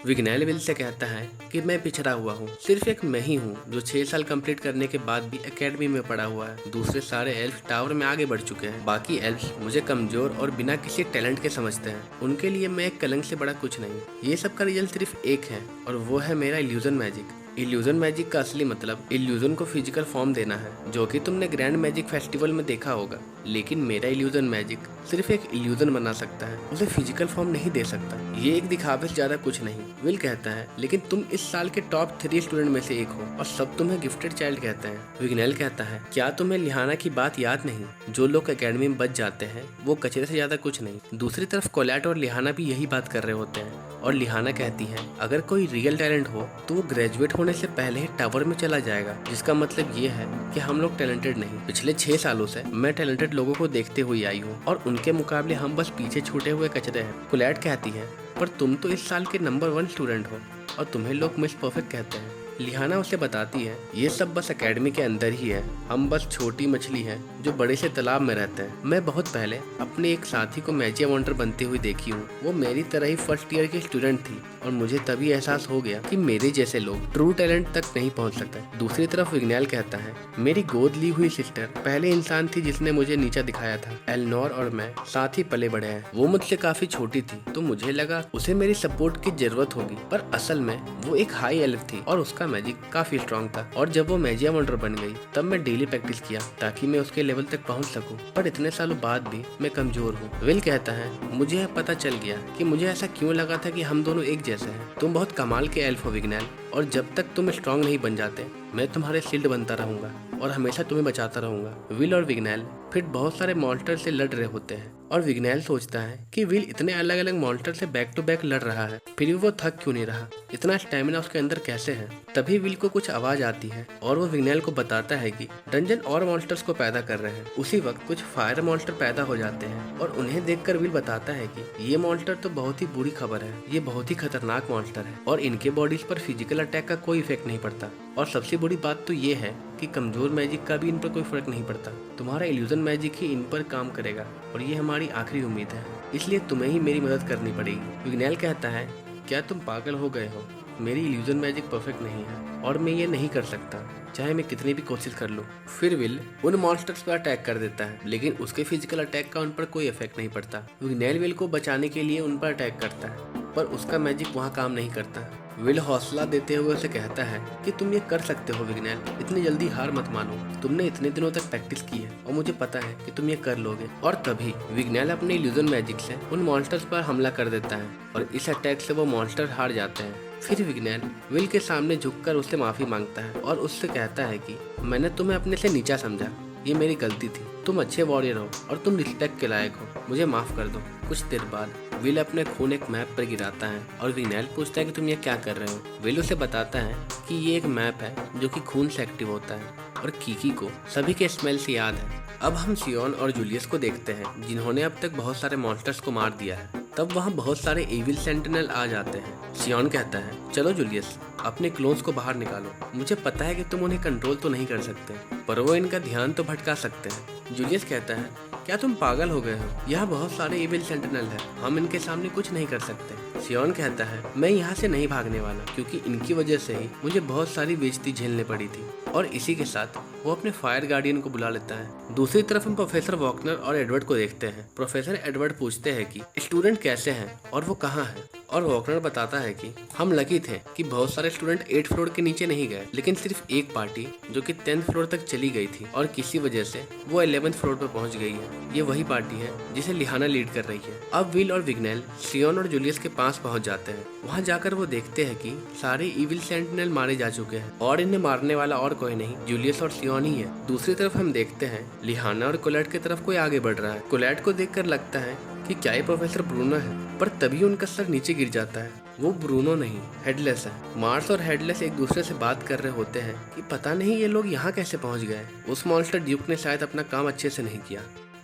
विग्नेल विल से कहता है कि मैं पिछड़ा हुआ हूँ, सिर्फ एक मैं ही हूँ जो 6 साल कंप्लीट करने के बाद भी एकेडमी में पड़ा हुआ है। दूसरे सारे एल्फ टावर में आगे बढ़ चुके हैं। बाकी एल्फ मुझे कमजोर और बिना किसी टैलेंट के समझते हैं। उनके लिए मैं एक कलंक से बड़ा कुछ नहीं। ये सब का रिजल्ट सिर्फ एक है और वो है मेरा इल्यूजन मैजिक। इल्यूजन मैजिक का असली मतलब इल्यूजन को फिजिकल फॉर्म देना है, जो कि तुमने ग्रैंड मैजिक फेस्टिवल में देखा होगा। लेकिन मेरा इल्यूजन मैजिक सिर्फ एक इल्यूजन बना सकता है, उसे फिजिकल फॉर्म नहीं दे सकता। ये एक दिखावे से ज्यादा कुछ नहीं। विल कहता है लेकिन तुम इस साल के टॉप 3 स्टूडेंट में से एक हो और सब तुम्हें गिफ्टेड चाइल्ड कहते हैं। विग्नेल कहता है क्या तुम्हें लिहाना की बात याद नहीं, जो लोग एकेडमी में बच जाते हैं वो कचरे से ज्यादा कुछ नहीं। दूसरी तरफ कोलैट और लिहाना भी यही बात कर रहे होते हैं और लिहाना कहती है अगर कोई रियल टैलेंट हो तो वो ग्रेजुएट होने से पहले ही टावर में चला जाएगा, जिसका मतलब ये है कि हम लोग टैलेंटेड नहीं। पिछले 6 सालों से मैं टैलेंटेड लोगों को देखते हुए आई हूँ और उनके मुकाबले हम बस पीछे छूटे हुए कचरे हैं। कोलैट कहती है पर तुम तो इस साल के नंबर 1 स्टूडेंट हो और तुम्हें लोग मिस परफेक्ट कहते हैं। लिहाना उसे बताती है ये सब बस एकेडमी के अंदर ही है, हम बस छोटी मछली है जो बड़े से तालाब में रहते हैं। मैं बहुत पहले अपने एक साथी को मैजिक वंडर बनते हुए देखी हूँ। वो मेरी तरह ही फर्स्ट ईयर की स्टूडेंट थी और मुझे तभी एहसास हो गया कि मेरे जैसे लोग ट्रू टैलेंट तक नहीं पहुँच सकते। दूसरी तरफ विग्नेल कहता है मेरी गोद ली हुई सिस्टर पहले इंसान थी जिसने मुझे नीचा दिखाया था। एलनोर और मैं साथ ही पले बढ़े हैं। वो मुझसे काफी छोटी थी तो मुझे लगा उसे मेरी सपोर्ट की जरूरत होगी, पर असल में वो एक हाई एल्फ थी और उसका मैजिक काफी स्ट्रॉन्ग था। और जब वो मैजिक वंडर बन गई तब मैं डेली प्रैक्टिस किया ताकि मैं उसके लेवल तक पहुंच सकूं, पर इतने सालों बाद भी मैं कमजोर हूं। विल कहता है मुझे यह पता चल गया कि मुझे ऐसा क्यों लगा था कि हम दोनों एक जैसे हैं। तुम बहुत कमाल के एल्फ हो विग्नेल, और जब तक तुम स्ट्रॉन्ग नहीं बन जाते मैं तुम्हारे शील्ड बनता रहूंगा और हमेशा तुम्हें बचाता रहूंगा। विल और विग्नेल फिर बहुत सारे मॉन्स्टर से लड़ रहे होते हैं और विग्नेल सोचता है कि विल इतने अलग अलग मॉन्स्टर से बैक टू बैक लड़ रहा है, फिर भी वो थक क्यों नहीं रहा, इतना स्टैमिना उसके अंदर कैसे है। तभी विल को कुछ आवाज आती है और वो विग्नेल को बताता है कि डंजन और मॉन्स्टर्स को पैदा कर रहे हैं। उसी वक्त कुछ फायर मॉन्स्टर पैदा हो जाते हैं और उन्हें देखकर विल बताता है कि ये मॉन्स्टर तो बहुत ही बुरी खबर है, ये बहुत ही खतरनाक मॉन्स्टर है और इनके बॉडीज पर फिजिकल अटैक का कोई इफेक्ट नहीं पड़ता। और सबसे बड़ी बात तो ये है कि कमजोर मैजिक का भी इन पर कोई फर्क नहीं पड़ता। तुम्हारा इल्यूजन मैजिक ही इन पर काम करेगा और ये हमारी आखिरी उम्मीद है, इसलिए तुम्हें ही मेरी मदद करनी पड़ेगी। विग्नेल कहता है क्या तुम पागल हो गए हो, मेरी इल्यूजन मैजिक परफेक्ट नहीं है और मैं ये नहीं कर सकता चाहे मैं कितनी भी कोशिश कर लूँ। फिर विल उन मॉन्स्टर्स पर अटैक कर देता है, लेकिन उसके फिजिकल अटैक का उन पर कोई इफेक्ट नहीं पड़ता। विग्नेल विल को बचाने के लिए उन पर अटैक करता है, पर उसका मैजिक वहाँ काम नहीं करता। विल हौसला देते हुए उसे कहता है कि तुम ये कर सकते हो विग्नेल, इतनी जल्दी हार मत मानो, तुमने इतने दिनों तक प्रैक्टिस की है और मुझे पता है कि तुम ये कर लोगे। और तभी विग्नेल अपने इल्यूजन मैजिक से उन मॉन्स्टर्स पर हमला कर देता है और इस अटैक से वो मॉन्स्टर हार जाते हैं। फिर विग्नेल विल के सामने झुककर उससे माफी मांगता है और उससे कहता है कि मैंने तुम्हें अपने से नीचा समझा, ये मेरी गलती थी, तुम अच्छे वॉरियर हो और तुम रिस्पेक्ट के लायक हो, मुझे माफ कर दो। कुछ देर बाद विल अपने खून एक मैप पर गिराता है और विग्नेल पूछता है कि तुम ये क्या कर रहे हो। विल उसे बताता है कि ये एक मैप है जो कि खून से एक्टिव होता है और कीकी को सभी के स्मेल से याद है। अब हम सियोन और जूलियस को देखते हैं जिन्होंने अब तक बहुत सारे मॉन्स्टर्स को मार दिया है। तब वहाँ बहुत सारे एविल सेंटिनल आ जाते हैं। सियोन कहता है, चलो जूलियस, अपने क्लोन्स को बाहर निकालो। मुझे पता है कि तुम उन्हें कंट्रोल तो नहीं कर सकते, पर वो इनका ध्यान तो भटका सकते हैं। जूलियस कहता है, क्या तुम पागल हो गए हो? यहाँ बहुत सारे एविल सेंटिनल है, हम इनके सामने कुछ नहीं कर सकते। सियोन कहता है, मैं यहाँ से नहीं भागने वाला, क्योंकि इनकी वजह से ही मुझे बहुत सारी बेइज्जती झेलने पड़ी थी। और इसी के साथ वो अपने फायर गार्डियन को बुला लेता है। दूसरी तरफ हम प्रोफेसर वॉकनर और एडवर्ड को देखते हैं। प्रोफेसर एडवर्ड पूछते हैं कि स्टूडेंट कैसे हैं और वो कहाँ हैं, और वॉकनर बताता है कि हम लकी थे कि बहुत सारे स्टूडेंट 8th फ्लोर के नीचे नहीं गए, लेकिन सिर्फ एक पार्टी जो कि 10th फ्लोर तक चली गई थी और किसी वजह से वो 11th फ्लोर पर पहुंच गई है। ये वही पार्टी है जिसे लिहाना लीड कर रही है। अब विल और विग्नेल सियोन और जूलियस के पास पहुंच जाते हैं। वहां जाकर वो देखते हैं कि सारे इविल सेंटिनल मारे जा चुके हैं और इन्हें मारने वाला और कोई नहीं, जूलियस और सियोन ही है। दूसरी तरफ हम देखते हैं लिहाना और कोलेट की तरफ कोई आगे बढ़ रहा है। कोलेट को देखकर लगता है कि क्या ये प्रोफेसर ब्रूनो है, पर तभी उनका सर नीचे गिर जाता है। वो ब्रूनो नहीं, हेडलेस है। मार्स और हेडलेस एक दूसरे से बात कर रहे होते हैं कि पता नहीं ये लोग यहाँ कैसे पहुँच गए। उस मॉन्स्टर ड्यूक ने शायद अपना काम अच्छे से नहीं किया।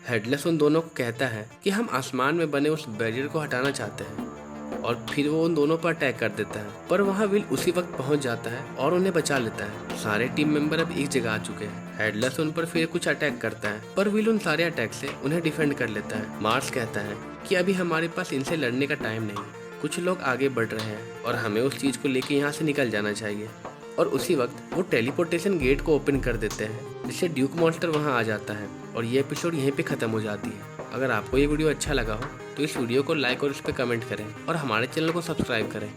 हेडलेस उन दोनों को कहता है कि हम आसमान में बने उस बैरियर को हटाना चाहते हैं, और फिर वो उन दोनों पर अटैक कर देता है। पर वहाँ विल उसी वक्त पहुंच जाता है और उन्हें बचा लेता है। सारे टीम मेंबर अब एक जगह आ चुके हैं। हेडलेस उन पर फिर कुछ अटैक करता है, पर विल उन सारे अटैक से उन्हें डिफेंड कर लेता है। मार्स कहता है कि अभी हमारे पास इनसे लड़ने का टाइम नहीं, कुछ लोग आगे बढ़ रहे हैं और हमें उस चीज को लेके यहाँ से निकल जाना चाहिए। और उसी वक्त वो टेलीपोर्टेशन गेट को ओपन कर देते हैं, जिससे ड्यूक मॉन्स्टर वहाँ आ जाता है और ये एपिसोड यहीं पे खत्म हो जाती है। अगर आपको ये वीडियो अच्छा लगा हो तो इस वीडियो को लाइक और इस पर कमेंट करें और हमारे चैनल को सब्सक्राइब करें।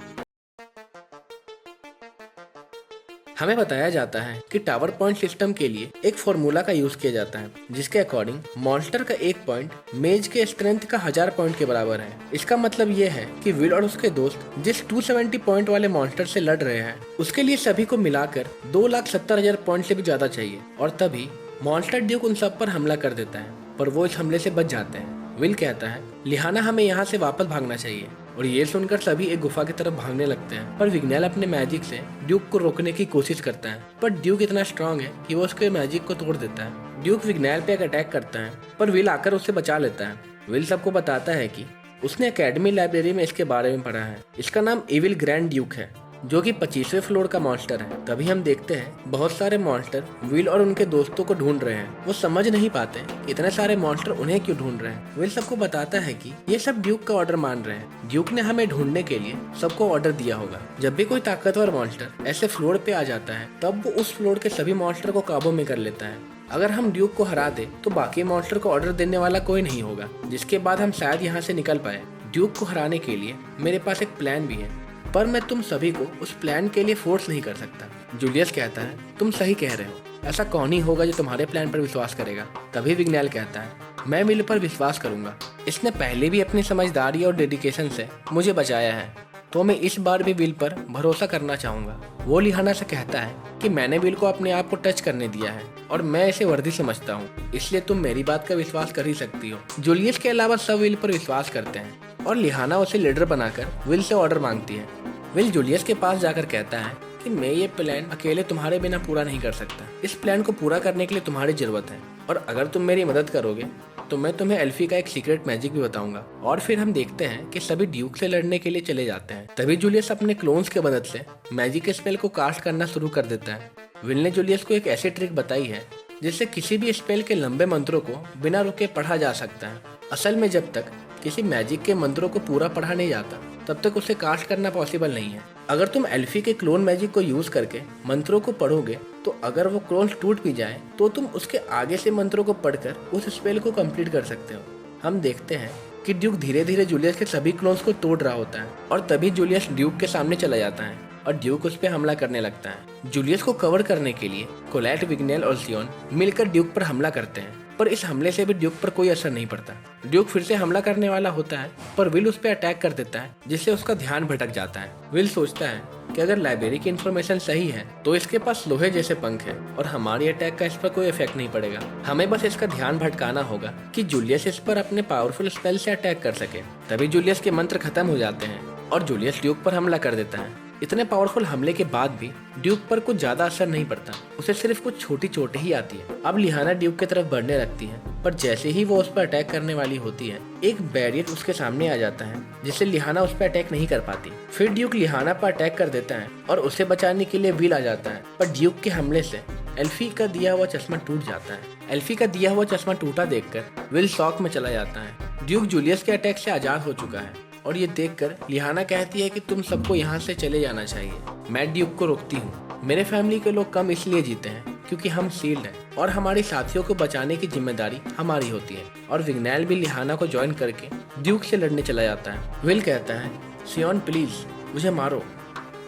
हमें बताया जाता है कि टावर पॉइंट सिस्टम के लिए एक फॉर्मूला का यूज किया जाता है, जिसके अकॉर्डिंग मॉन्स्टर का एक पॉइंट मेज के स्ट्रेंथ का 1000 पॉइंट के बराबर है। इसका मतलब ये है कि विल और उसके दोस्त जिस 270 पॉइंट वाले मॉन्स्टर से लड़ रहे हैं, उसके लिए सभी को मिलाकर 2,70,000 पॉइंट से भी ज्यादा चाहिए। और तभी मॉन्स्टर ड्यूक उन सब पर हमला कर देता है, पर वो इस हमले से बच जाते हैं। विल कहता है, लिहाना हमें यहाँ से वापस भागना चाहिए, और ये सुनकर सभी एक गुफा की तरफ भागने लगते हैं। पर विग्नेल अपने मैजिक से ड्यूक को रोकने की कोशिश करता है, पर ड्यूक इतना स्ट्रांग है कि वो उसके मैजिक को तोड़ देता है। ड्यूक विग्नेल पे एक अटैक करता है, पर विल आकर उसे बचा लेता है। विल सबको बताता है कि उसने एकेडमी लाइब्रेरी में इसके बारे में पढ़ा है। इसका नाम इविल ग्रैंड ड्यूक है, जो कि 25वें फ्लोर का मॉन्स्टर है। तभी हम देखते हैं बहुत सारे मॉन्स्टर विल और उनके दोस्तों को ढूंढ रहे हैं। वो समझ नहीं पाते इतने सारे मॉन्स्टर उन्हें क्यों ढूंढ रहे हैं। विल सबको बताता है कि ये सब ड्यूक का ऑर्डर मान रहे हैं। ड्यूक ने हमें ढूंढने के लिए सबको ऑर्डर दिया होगा। जब भी कोई ताकतवर मॉन्स्टर ऐसे फ्लोर पे आ जाता है, तब वो उस फ्लोर के सभी मॉन्स्टर को काबू में कर लेता है। अगर हम ड्यूक को हरा दे तो बाकी मॉन्स्टर को ऑर्डर देने वाला कोई नहीं होगा, जिसके बाद हम शायद यहाँ से निकल पाए। ड्यूक को हराने के लिए मेरे पास एक प्लान भी है, पर मैं तुम सभी को उस प्लान के लिए फोर्स नहीं कर सकता। जूलियस कहता है, तुम सही कह रहे हो, ऐसा कौन ही होगा जो तुम्हारे प्लान पर विश्वास करेगा। तभी विग्नेल कहता है, मैं विल पर विश्वास करूंगा, इसने पहले भी अपनी समझदारी और डेडिकेशन से मुझे बचाया है, तो मैं इस बार भी विल पर भरोसा करना चाहूंगा। वो लिहाना से कहता है कि मैंने विल को अपने आप को टच करने दिया है और मैं इसे वर्दी समझता हूँ, इसलिए तुम मेरी बात का विश्वास कर ही सकती हो। जूलियस के अलावा सब विल पर विश्वास करते हैं और लिहाना उसे लीडर बनाकर विल से ऑर्डर मांगती है। विल जूलियस के पास जाकर कहता है कि मैं ये प्लान अकेले तुम्हारे बिना पूरा नहीं कर सकता। इस प्लान को पूरा करने के लिए तुम्हारी जरूरत है, और अगर तुम मेरी मदद करोगे तो मैं तुम्हें एल्फी का एक सीक्रेट मैजिक भी बताऊंगा। और फिर हम देखते हैं कि सभी ड्यूक से लड़ने के लिए चले जाते हैं। तभी जूलियस अपने क्लोन्स के मदद से मैजिक स्पेल को कास्ट करना शुरू कर देता है। विल ने जूलियस को एक ऐसी ट्रिक बताई है जिससे किसी भी स्पेल के लंबे मंत्रों को बिना रुके पढ़ा जा सकता है। असल में जब तक किसी मैजिक के मंत्रों को पूरा पढ़ा नहीं जाता, तब तक उसे कास्ट करना पॉसिबल नहीं है। अगर तुम एल्फी के क्लोन मैजिक को यूज करके मंत्रों को पढ़ोगे, तो अगर वो क्लोन टूट भी जाए तो तुम उसके आगे से मंत्रों को पढ़कर उस स्पेल को कंप्लीट कर सकते हो। हम देखते हैं कि ड्यूक धीरे धीरे जूलियस के सभी क्लोन्स को तोड़ रहा होता है, और तभी जूलियस ड्यूक के सामने चला जाता है और ड्यूक उस पर हमला करने लगता है। जूलियस को कवर करने के लिए कोलेट, विग्नेल और सियोन मिलकर ड्यूक पर हमला करते हैं, पर इस हमले से भी ड्यूक पर कोई असर नहीं पड़ता। ड्यूक फिर से हमला करने वाला होता है पर विल उस पर अटैक कर देता है, जिससे उसका ध्यान भटक जाता है। विल सोचता है कि अगर लाइब्रेरी की इन्फॉर्मेशन सही है तो इसके पास लोहे जैसे पंख है और हमारी अटैक का इस पर कोई इफेक्ट नहीं पड़ेगा। हमें बस इसका ध्यान भटकाना होगा कि जूलियस इस पर अपने पावरफुल स्पेल से अटैक कर सके। तभी जूलियस के मंत्र खत्म हो जाते हैं और जूलियस ड्यूक पर हमला कर देता है। इतने पावरफुल हमले के बाद भी ड्यूक पर कुछ ज्यादा असर नहीं पड़ता, उसे सिर्फ कुछ छोटी चोटें ही आती है। अब लिहाना ड्यूक की तरफ बढ़ने लगती है, पर जैसे ही वो उस पर अटैक करने वाली होती है एक बैरियर उसके सामने आ जाता है, जिससे लिहाना उस पर अटैक नहीं कर पाती। फिर ड्यूक लिहाना पर अटैक कर देता है और उसे बचाने के लिए विल आ जाता है, पर ड्यूक के हमले से एल्फी का दिया हुआ चश्मा टूट जाता है। एल्फी का दिया हुआ चश्मा टूटा देखकर विल शॉक में चला जाता है। ड्यूक जूलियस के अटैक से आजाद हो चुका है और ये देखकर लिहाना कहती है कि तुम सबको यहाँ से चले जाना चाहिए। मैं ड्यूक को रोकती हूँ। मेरे फैमिली के लोग कम इसलिए जीते हैं क्योंकि हम शील्ड हैं और हमारे साथियों को बचाने की जिम्मेदारी हमारी होती है। और विग्नैल भी लिहाना को ज्वाइन करके ड्यूक से लड़ने चला जाता है। विल कहता है, सियोन प्लीज मुझे मारो।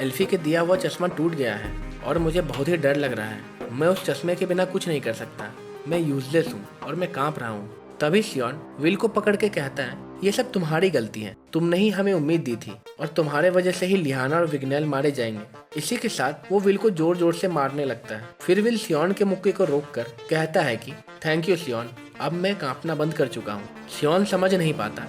एल्फी के दिया हुआ चश्मा टूट गया है और मुझे बहुत ही डर लग रहा है। मैं उस चश्मे के बिना कुछ नहीं कर सकता। मैं यूजलेस हूँ और मैं कांप रहा हूँ। तभी सियोन विल को पकड़ के कहता है, ये सब तुम्हारी गलती है, तुमने ही हमें उम्मीद दी थी और तुम्हारे वजह से ही लिहाना और विग्नैल मारे जाएंगे। इसी के साथ वो विल को जोर जोर से मारने लगता है। फिर विल सियोन के मुक्के को रोककर कहता है कि थैंक यू सियोन, अब मैं कांपना बंद कर चुका हूँ। सियोन समझ नहीं पाता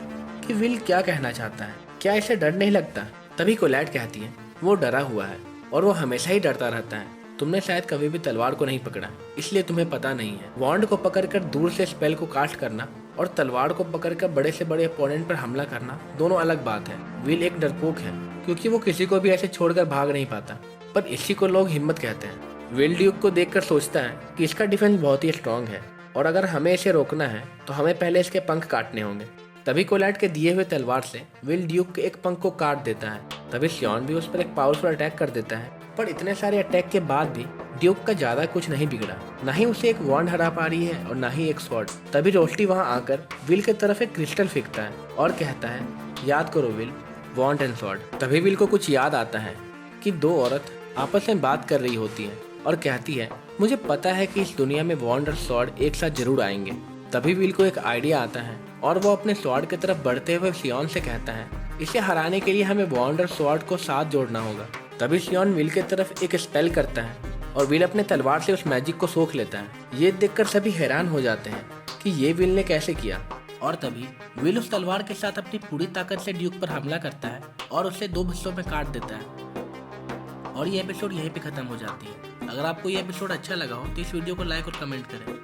कि विल क्या कहना चाहता है, क्या इसे डर नहीं लगता। तभी कोलैट कहती है, वो डरा हुआ है और वो हमेशा ही डरता रहता है। तुमने शायद कभी भी तलवार को नहीं पकड़ा, इसलिए तुम्हें पता नहीं है। वॉन्ड को पकड़कर दूर से स्पेल को कास्ट करना और तलवार को पकड़कर बड़े से बड़े अपोनेंट पर हमला करना दोनों अलग बात है। विल एक डरपोक है क्योंकि वो किसी को भी ऐसे छोड़कर भाग नहीं पाता, पर इसी को लोग हिम्मत कहते हैं। विल ड्यूक को देखकर सोचता है कि इसका डिफेंस बहुत ही स्ट्रांग है और अगर हमें इसे रोकना है तो हमें पहले इसके पंख काटने होंगे। तभी कोलैट के दिए हुए तलवार से विल ड्यूक के एक पंख को काट देता है। तभी सियोन भी उस पर एक पावरफुल अटैक कर देता है, पर इतने सारे अटैक के बाद भी ड्यूक का ज्यादा कुछ नहीं बिगड़ा। ना ही उसे एक वॉन्ड हरा पा रही है और ना ही एक स्वॉर्ड। तभी रोस्टी वहां आकर विल की तरफ एक क्रिस्टल फेंकता है और कहता है, याद करो विल, वॉन्ड एंड स्वॉर्ड। तभी विल को कुछ याद आता है कि दो औरत आपस में बात कर रही होती है और कहती है, मुझे पता है कि इस दुनिया में वॉन्ड और स्वॉर्ड एक साथ जरूर आएंगे। तभी विल को एक आइडिया आता है और वो अपने स्वॉर्ड की तरफ बढ़ते हुए सियोन से कहता है, इसे हराने के लिए हमें वॉन्ड और स्वॉर्ड को साथ जोड़ना होगा। तभी सियोन विल की तरफ एक स्पेल करता है और विल अपने तलवार से उस मैजिक को सोख लेता है। ये देखकर सभी हैरान हो जाते हैं कि ये विल ने कैसे किया। और तभी विल उस तलवार के साथ अपनी पूरी ताकत से ड्यूक पर हमला करता है और उसे दो हिस्सों में काट देता है। और ये एपिसोड यहीं पे खत्म हो जाती है। अगर आपको ये एपिसोड अच्छा लगा हो तो इस वीडियो को लाइक और कमेंट करें।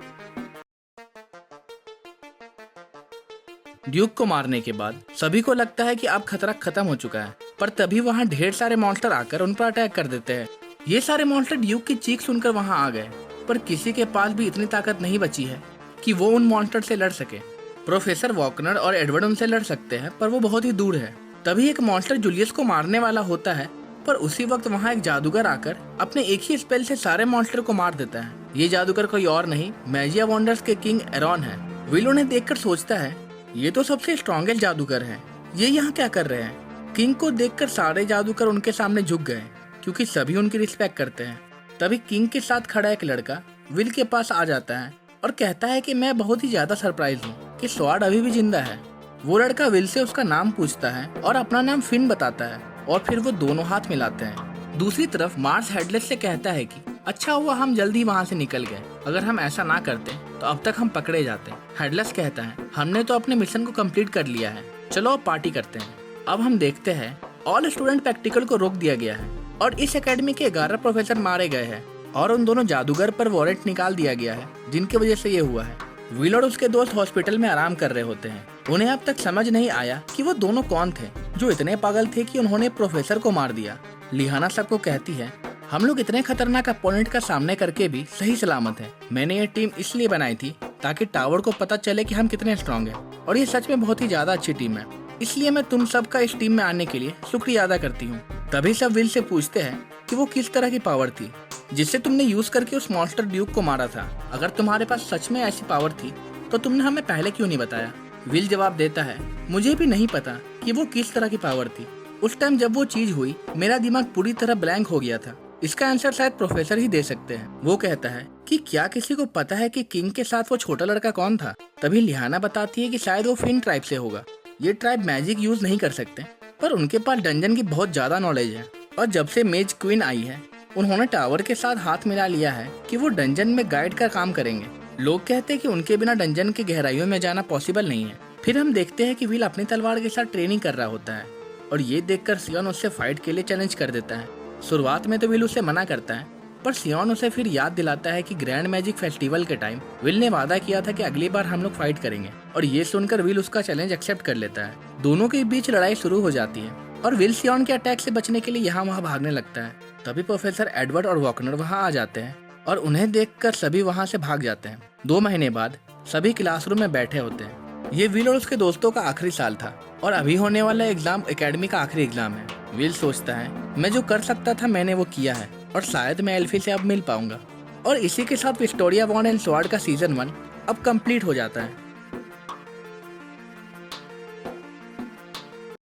ड्यूक को मारने के बाद सभी को लगता है कि अब खतरा खत्म हो चुका है, पर तभी वहाँ ढेर सारे मॉन्स्टर आकर उन पर अटैक कर देते हैं। ये सारे मॉन्स्टर ड्यूक की चीख सुनकर वहाँ आ गए, पर किसी के पास भी इतनी ताकत नहीं बची है कि वो उन मॉन्स्टर से लड़ सके। प्रोफेसर वॉकनर और एडवर्ड उनसे लड़ सकते हैं, पर वो बहुत ही दूर है। तभी एक मॉन्स्टर जूलियस को मारने वाला होता है, पर उसी वक्त वहाँ एक जादूगर आकर अपने एक ही स्पेल से सारे मॉन्स्टर को मार देता है। ये जादूगर कोई और नहीं, मैजिया वंडर्स के किंग एरॉन है। विल उन्हें देखकर सोचता है, ये तो सबसे स्ट्रॉन्गेस्ट जादूगर हैं, ये यहाँ क्या कर रहे हैं। किंग को देखकर सारे जादूगर उनके सामने झुक गए क्योंकि सभी उनकी रिस्पेक्ट करते हैं। तभी किंग के साथ खड़ा एक लड़का विल के पास आ जाता है और कहता है कि मैं बहुत ही ज्यादा सरप्राइज हूँ कि स्वॉर्ड अभी भी जिंदा है। वो लड़का विल से उसका नाम पूछता है और अपना नाम फिन बताता है और फिर वो दोनों हाथ मिलाते हैं। दूसरी तरफ मार्स हेडलेस से कहता है कि अच्छा हुआ हम जल्दी वहाँ से निकल गए, अगर हम ऐसा ना करते तो अब तक हम पकड़े जाते। हेडलेस कहता है, हमने तो अपने मिशन को कंप्लीट कर लिया है, चलो अब पार्टी करते हैं। अब हम देखते हैं ऑल स्टूडेंट प्रैक्टिकल को रोक दिया गया है और इस एकेडमी के 11 प्रोफेसर मारे गए हैं और उन दोनों जादूगर पर वारंट निकाल दिया गया है जिनकी वजह से ये हुआ है। विल और उसके दोस्त हॉस्पिटल में आराम कर रहे होते हैं। उन्हें अब तक समझ नहीं आया कि वो दोनों कौन थे जो इतने पागल थे कि उन्होंने प्रोफेसर को मार दिया। लिहाना सबको कहती है, हम लोग इतने खतरनाक अपोनेंट का सामना करके भी सही सलामत है। मैंने ये टीम इसलिए बनाई थी ताकि टावर को पता चले कि हम कितने स्ट्रॉन्ग हैं और ये सच में बहुत ही ज्यादा अच्छी टीम है, इसलिए मैं तुम सबका इस टीम में आने के लिए शुक्रिया अदा करती हूँ। तभी सब विल से पूछते हैं कि वो किस तरह की पावर थी जिससे तुमने यूज करके उस मॉन्स्टर ड्यूक को मारा था। अगर तुम्हारे पास सच में ऐसी पावर थी तो तुमने हमें पहले क्यों नहीं बताया। विल जवाब देता है, मुझे भी नहीं पता कि वो किस तरह की पावर थी। उस टाइम जब वो चीज हुई मेरा दिमाग पूरी तरह ब्लैंक हो गया था। इसका आंसर शायद प्रोफेसर ही दे सकते हैं। वो कहता है कि क्या किसी को पता है कि किंग के साथ वो छोटा लड़का कौन था? तभी लिहाना बताती है कि शायद वो फिन ट्राइब से होगा। ये ट्राइब मैजिक यूज नहीं कर सकते, पर उनके पास डंजन की बहुत ज्यादा नॉलेज है। और जब से मेज क्वीन आई है, उन्होंने टावर के साथ हाथ मिला लिया है कि वो डंजन में गाइड का काम करेंगे। लोग कहते हैं कि उनके बिना डंजन की गहराइयों में जाना पॉसिबल नहीं है। फिर हम देखते हैं कि विल अपनी तलवार के साथ ट्रेनिंग कर रहा होता है और ये देखकर सियोन उससे फाइट के लिए चैलेंज कर देता है। शुरुआत में तो विल उसे मना करता है, पर सियोन उसे फिर याद दिलाता है कि ग्रैंड मैजिक फेस्टिवल के टाइम विल ने वादा किया था कि अगली बार हम लोग फाइट करेंगे, और ये सुनकर विल उसका चैलेंज एक्सेप्ट कर लेता है। दोनों के बीच लड़ाई शुरू हो जाती है और विल सियोन के अटैक से बचने के लिए यहाँ वहाँ भागने लगता है। तभी प्रोफेसर एडवर्ड और वॉकनर वहाँ आ जाते हैं और उन्हें देखकर सभी वहाँ से भाग जाते हैं। 2 महीने बाद सभी क्लासरूम में बैठे होते हैं। ये विल और उसके दोस्तों का आखिरी साल था और अभी होने वाला एग्जाम एकेडमी का आखिरी एग्जाम है। विल सोचता है मैं जो कर सकता था मैंने वो किया है और शायद मैं एल्फी से अब मिल पाऊंगा। और इसी के साथ विक्टोरिया बॉन्ड एंड स्वॉर्ड का सीजन 1 अब कंप्लीट हो जाता है।